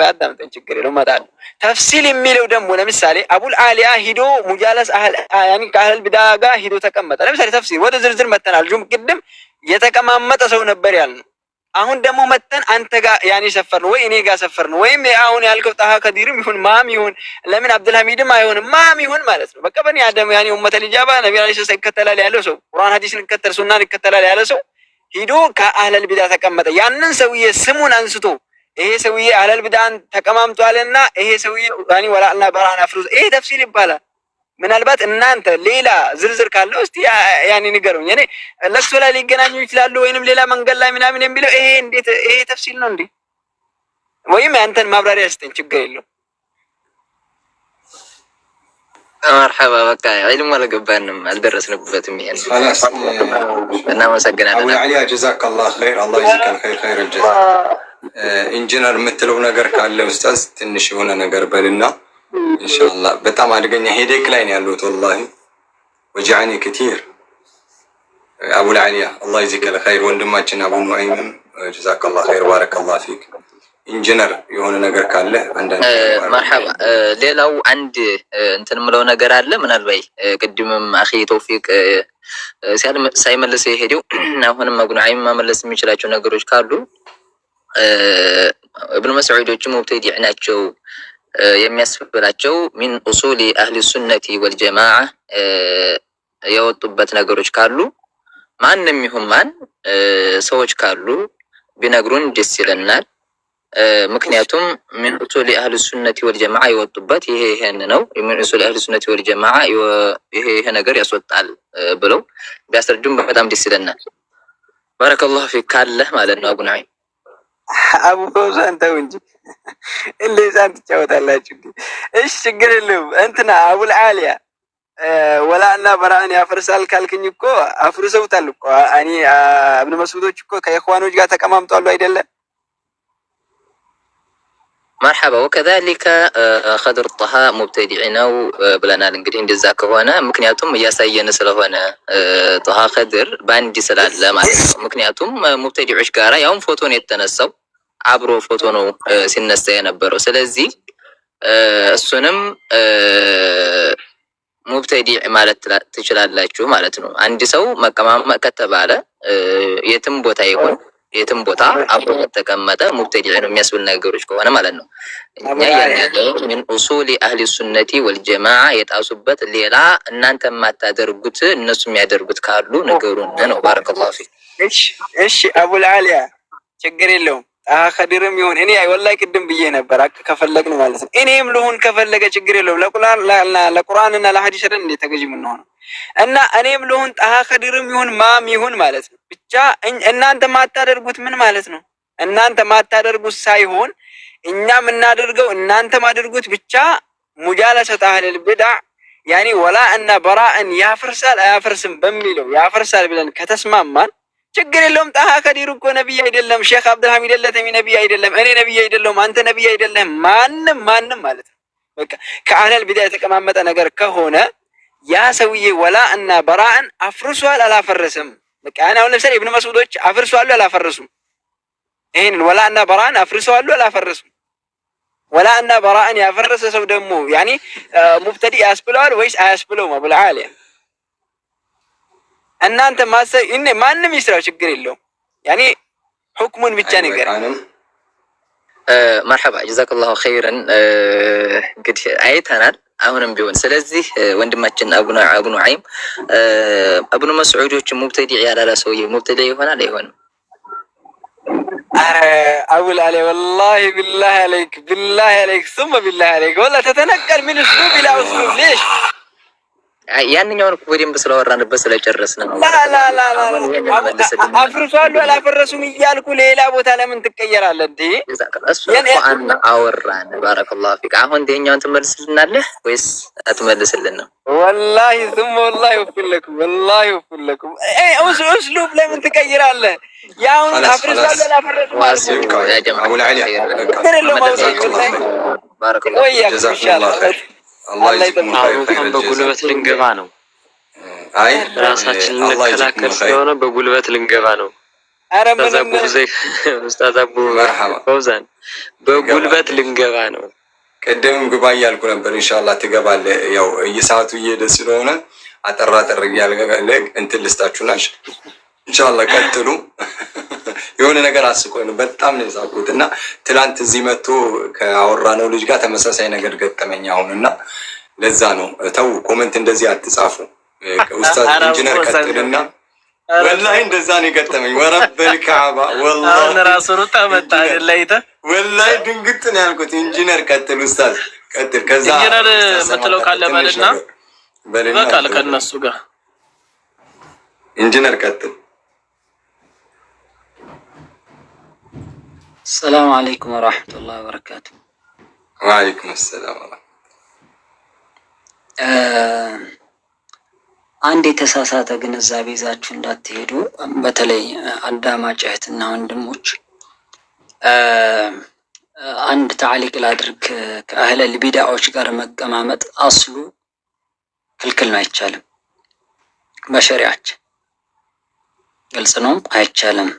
አዳምጠኝ፣ ችግር የለውም እመጣለሁ። ተፍሲል የሚለው ደግሞ ለምሳሌ አቡል አሊያ ሂዶ ሙጃለስ ያኔ ከአህለል ቢድዓ ጋር ሂዶ ተቀመጠ። ለምሳሌ ተፍሲል ወደ ዝርዝር መተናል። ቅድም የተቀማመጠ ሰው ነበር ያልነው። አሁን ደግሞ መተን አንተ ጋር ያኔ ሰፈር ነው ወይ እኔ ጋር ሰፈር ነው ወይም አሁን ያልከው ጣሃ ከዲርም ይሁን ማም ይሁን ለምን አብዱልሐሚድም አይሆንም ማም ይሁን ማለት ነው። በቃ በእኔ አደም ያኔ ኡመተል ኢጃባ ነብዩ አለይሂ ሰላም ይከተላል ያለው ሰው ቁርአን ሐዲስን ይከተል ሱናን ይከተላል ያለ ሰው ሂዶ ከአህለል ቢድዓ ተቀመጠ። ያንን ሰውዬ ስሙን አንስቶ ይሄ ሰውዬ አህለል ቢድዓን ተቀማምጧልና ይሄ ሰውዬ ያኔ ወላአልና በራን አፍሩዝ ይሄ ተፍሲል ይባላል። ምናልባት እናንተ ሌላ ዝርዝር ካለው እስቲ ያኔ ንገሩኝ። እኔ ለቅሶ ላይ ሊገናኙ ይችላሉ ወይንም ሌላ መንገድ ላይ ምናምን የሚለው ይሄ እንዴት ይሄ ተፍሲል ነው እንዴ? ወይም ያንተን ማብራሪያ ስጠኝ፣ ችግር የለው። መርሐባ በቃ ዒልሙ አልገባንም፣ አልደረስንበትም። ይሄን እናመሰግናለን። አቡ አሊያ ጀዛከላህ ኸይር፣ አላህ ይዘከል ኸይር الجزا። ኢንጂነር የምትለው ነገር ካለ ኡስታዝ ትንሽ የሆነ ነገር በልና ኢንሻአላህ። በጣም አድገኛ ሄዴክ ላይ ነው ያሉት ወላሂ ወጃኒ كثير። አቡ አሊያ አላህ ይዘከል ኸይር ወንድማችን አቡ ኑዐይም ጀዛከላህ ኸይር ባረከላህ ፊክ። ኢንጂነር የሆነ ነገር ካለ አንዳንድ መርሐባ። ሌላው አንድ እንትን ምለው ነገር አለ። ምናልባት ቅድምም አኺ ተውፊቅ ሳይመልስ የሄደው አሁንም አቡ ኑዐይም መመለስ የሚችላቸው ነገሮች ካሉ ኢብኑ መስዑዶች ሙብተዲዕ ናቸው የሚያስፈልጋቸው ሚን ኡሱሊ አህሊ ሱነቲ ወልጀማዓ የወጡበት ነገሮች ካሉ ማንም ይሁን ማን ሰዎች ካሉ ቢነግሩን ደስ ይለናል። ምክንያቱም ሚን ኡሱሊ አህሊ ሱነቲ ወልጀማዓ የወጡበት ይሄን ነው። ሚን ኡሱሊ አህሊ ሱነቲ ወልጀማዓ ይሄ ነገር ያስወጣል ብለው ቢያስረዱም በጣም ደስ ይለናል። ባረከላሁ ፊክ ካለ ማለት ነው። አቡ ኑዐይም አቡ ፈውዛን ተው እንጂ እንዴት ትጫወታላችሁ? እሺ ችግር የለውም። እንትና አቡል አሊያ ወላአልና በራአን ያፈርሳል ካልክኝ እኮ አፍርሰውታል እኮ። እኔ እብኑ መስዑዶች እኮ ከኢኽዋኖች ጋር ተቀማምጧል አይደለም? መርሐባ። ወከዛሊከ ኸድር ጣሃ ሙብተዲዕ ነው ብለናል። እንግዲህ እንደዛ ከሆነ ምክንያቱም እያሳየን ስለሆነ ጣሃ ኸድር ባንዲ ስላለ ማለት ነው። ምክንያቱም ሙብተዲዖች ጋራ ያውም ፎቶ ነው የተነሳው፣ አብሮ ፎቶ ነው ሲነሳ የነበረው። ስለዚህ እሱንም ሙብተዲዕ ማለት ትችላላችሁ ማለት ነው። አንድ ሰው መቀማመጥ ከተባለ የትም ቦታ ይሁን የትም ቦታ አብሮ ከተቀመጠ ሙብተዲዕ ነው የሚያስብል ነገሮች ከሆነ ማለት ነው። እኛ ያለው ምን ኡሱሊ አህሊ ሱነቲ ወልጀማዓ የጣሱበት ሌላ እናንተ የማታደርጉት እነሱ የሚያደርጉት ካሉ ነገሩን ነው። ባረከላሁ ፊክ። እሺ አቡል አሊያ ችግር የለውም። ከድርም ይሁን እኔ ወላሂ ቅድም ብዬ ነበር ከፈለግን ማለት ነው። እኔም ልሁን ከፈለገ ችግር የለውም። ለቁርአንና ለሐዲስ አይደል እንዴ ተገዥ ምን ሆነ እና እኔም ልሁን ከድርም ይሁን ማም ይሁን ማለት ነው። ብቻ እናንተ ማታደርጉት ምን ማለት ነው? እናንተ ማታደርጉት ሳይሆን እኛ የምናደርገው እናንተ ማድርጉት ብቻ ሙጃለሰት አህለል ቢድዓ ያኒ ወላ እና በራእን ያፈርሳል አያፈርስም በሚለው ያፈርሳል ብለን ከተስማማን ችግር የለውም። ጣሃ ከዲሩ እኮ ነብይ አይደለም። ሼክ አብዱልሐሚድ ለተሚ ነብይ አይደለም። እኔ ነብይ አይደለም። አንተ ነብይ አይደለም። ማንም ማለት ነው። በቃ ከአህለል ቢድዓ የተቀማመጠ ነገር ከሆነ ያ ሰውዬ ወላ እና በራእን አፍርሷል አላፈረሰም። በቃ አሁን ለምሳሌ ኢብኑ መስዑዶች አፍርሷል አላፈረሱም? ይሄንን ወላ እና በራእን አፍርሷል አላፈረሱም? ወላ እና በራእን ያፈረሰ ሰው ደግሞ ያኒ ሙብተዲዕ ያስብለዋል ወይስ አያስብለውም? አቡል ዓሊያ እናንተ ማንም ይስራው ችግር የለውም። ያኒ ሁክሙን ብቻ ነገር መርሐባ ጀዛከላሁ ኸይረን። እንግዲህ አይተናል አሁንም ቢሆን። ስለዚህ ወንድማችን አቡ ኑዓይም እብኑ መስዑዶች ሙብተዲዕ ያላለ ሰውዬ ሙብተዲዕ ይሆናል አይሆንም? አረ አቡል ዓሊያ ወላሂ ቢላሂ አለይክ ثم ቢላሂ አለይክ ወላሂ ተተነቀል ምን እስሉብ ኢላ እስሉብ ሌሽ ያንኛውን እኮ በደንብ ስለወራንበት ስለጨረስን ነው። አፍርሷል አላፈረሱም እያልኩ ሌላ ቦታ ለምን ትቀየራለህ እንዴ? እሱ ቁርአን አወራን። ባረከላሁ ፊክ። አሁን ደኛውን ትመልስልናለህ ወይስ አትመልስልን ነው? ወላሂ ثم ወላሂ ወፍለኩም እስሉብ ለምን ትቀይራለህ? ያውን አፍርሷል አላፈረሱም ያ ጀማዓ አቡል ዓሊያ ባረከላሁ ፊክ። በጉልበት ልንገባ ነው። አይ ራሳችን ልንከላከል ስለሆነ በጉልበት ልንገባ ነው። ኡስታዝ አቡ ፈውዛን በጉልበት ልንገባ ነው። ቀደም ግባ እያልኩ ነበር። ኢንሻአላህ ትገባለህ። ያው እየሰዓቱ እየሄደ ስለሆነ አጠራ እያልኩ እንትን ልስጣችሁና ኢንሻአላህ ቀጥሉ። የሆነ ነገር አስቆኝ ነው በጣም ነው የሳቁት። እና ትላንት እዚህ መጥቶ ከአወራነው ልጅ ጋር ተመሳሳይ ነገር ገጠመኝ አሁንና ለዛ ነው ተው ኮሜንት እንደዚህ አትጻፉ። ኡስታዝ ኢንጂነር ቀጥልና ወላሂ እንደዛ ነው የገጠመኝ። ወረበል ካባ ወላሂ አሁን ራሱ ሩጣ መጣ አይደለ? ወላሂ ድንግጥ ነው ያልኩት። ኢንጂነር ቀጥል ኡስታዝ ቀጥል። ከዛ ኢንጂነር መጥለው ካለ በልና በቃ ከነሱ ጋር ኢንጂነር ቀጥል። ሰላም አለይኩም ወራህመቱላሂ ወበረካቱ። ወአለይኩም ሰላም። አንድ የተሳሳተ ግንዛቤ ይዛችሁ እንዳትሄዱ፣ በተለይ አዳማጭ እህትና ወንድሞች። አንድ ታዕሊቅ ላድርግ። ከአህለል ቢድዓዎች ጋር መቀማመጥ አስሉ ክልክል ነው፣ አይቻልም። በሸሪዓችን ግልጽ ነው፣ አይቻልም።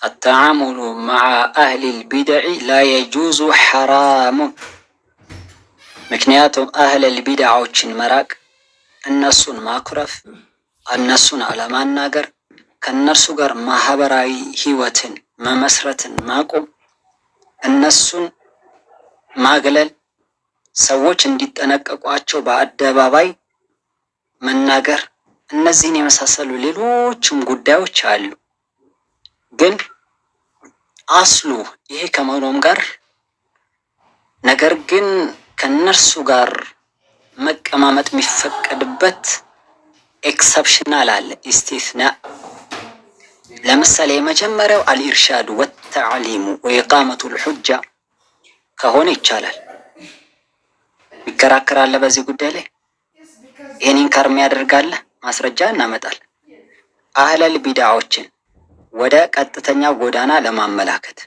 التعامل مع أهل البدع لا يجوز حرام ምክንያቱም አህለል ቢድዓዎችን መራቅ፣ እነሱን ማኩረፍ፣ እነሱን አለማናገር፣ ከነርሱ ጋር ማህበራዊ ህይወትን መመስረትን ማቆም፣ እነሱን ማግለል፣ ሰዎች እንዲጠነቀቋቸው በአደባባይ መናገር፣ እነዚህን የመሳሰሉ ሌሎችም ጉዳዮች አሉ። ግን አስሉ ይሄ ከመሆኑም ጋር ነገር ግን ከነርሱ ጋር መቀማመጥ የሚፈቀድበት ኤክሰፕሽናል አለ፣ ኢስቲስና። ለምሳሌ የመጀመሪያው አልኢርሻድ ወተዕሊሙ ወኢቃመቱ ልሑጃ ከሆነ ይቻላል። ይከራከራል በዚህ ጉዳይ ላይ ይህን ኢንካር የሚያደርጋለ ማስረጃ እናመጣለን። አህለል ቢድዓዎችን ወደ ቀጥተኛ ጎዳና ለማመላከት፣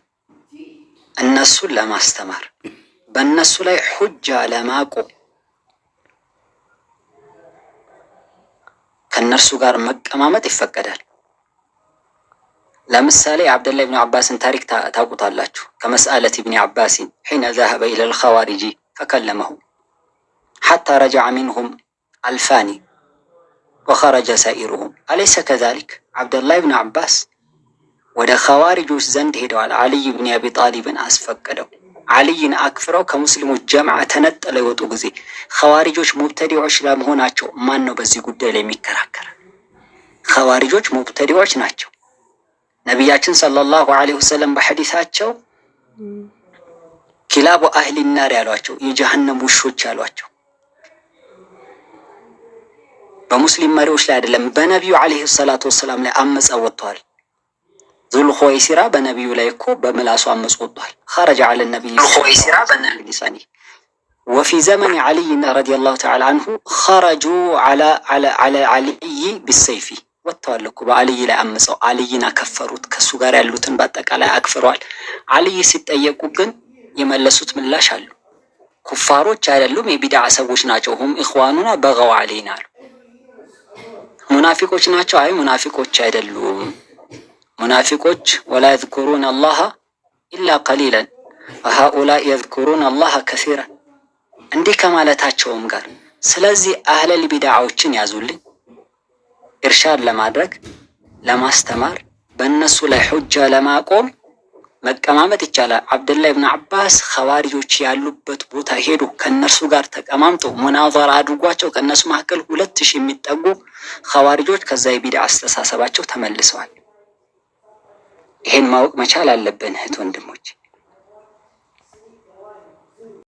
እነሱን ለማስተማር፣ በእነሱ ላይ ሁጃ ለማቆም ከእነርሱ ጋር መቀማመጥ ይፈቀዳል። ለምሳሌ አብደላህ ብን አባስን ታሪክ ታውቁታላችሁ። ከመስአለት ብን አባስን ሒነ ዘሀበ ኢለል ኸዋሪጂ ፈከለመሁ ሐታ ረጀዐ ሚንሁም አልፋኒ ወኸረጀ ሰኢሩሁም አለይሰ ከዛሊክ? አብደላህ ብን አባስ ወደ ኸዋሪጆች ዘንድ ሄደዋል። አልይ ብን አቢ ጣሊብን አስፈቅደው አልይን አክፍረው ከሙስሊሞች ጀምዓ ተነጥለው የወጡ ጊዜ ኸዋሪጆች ሙብተዲዎች ለመሆናቸው ማን ነው በዚህ ጉዳይ ላይ የሚከራከር? ኸዋሪጆች ሙብተዲዎች ናቸው። ነቢያችን ሰለላሁ ዐለይሂ ወሰለም በሐዲሳቸው ኪላቡ አህሊ ናር ያሏቸው የጀሃነም ውሾች ያሏቸው በሙስሊም መሪዎች ላይ አይደለም፣ በነቢዩ ዐለይሂ ሰላቱ ወሰላም ላይ አመፀው ወጥተዋል። ዙልኹወይሲራ በነቢዩ ላይ እኮ በምላሱ አመፅ ወጥቷል። ኸረጀ ዐለ ነቢይ ሊሳኒ ወፊ ዘመን ዓሊይ ረዲየላሁ ተዓላ አንሁ ኸረጁ ዐለ ዓሊይ ቢሰይፊ ወጥተዋል እኮ በአልይ ላይ አመፀው አልይን አከፈሩት። ከሱ ጋር ያሉትን በአጠቃላይ አክፍረዋል። አልይ ሲጠየቁ ግን የመለሱት ምላሽ አሉ። ኩፋሮች አይደሉም፣ የቢድዓ ሰዎች ናቸው። ሁም ኢኽዋኑና በገው ዐለይና አሉ። ሙናፊቆች ናቸው። አይ ሙናፊቆች አይደሉም። ሙናፊቆች ወላ የዝኩሩን አላህ ኢላ ቀሊለን ወሃኡላኢ የዝኩሩን አላህ ከሲራን እንዲህ ከማለታቸውም ጋር ስለዚህ አህለል ቢድዓዎችን ያዙልኝ ኢርሻድ ለማድረግ ለማስተማር በእነሱ ላይ ሁጃ ለማቆም መቀማመጥ ይቻላል። አብደላህ ብን አባስ ኸዋሪጆች ያሉበት ቦታ ሄዱ። ከእነርሱ ጋር ተቀማምጦ ሙናዘራ አድርጓቸው ከእነሱ መካከል 2000 የሚጠጉ ኸዋሪጆች ከዛ የቢድዓ አስተሳሰባቸው ተመልሰዋል። ይሄን ማወቅ መቻል አለብን እህት ወንድሞች።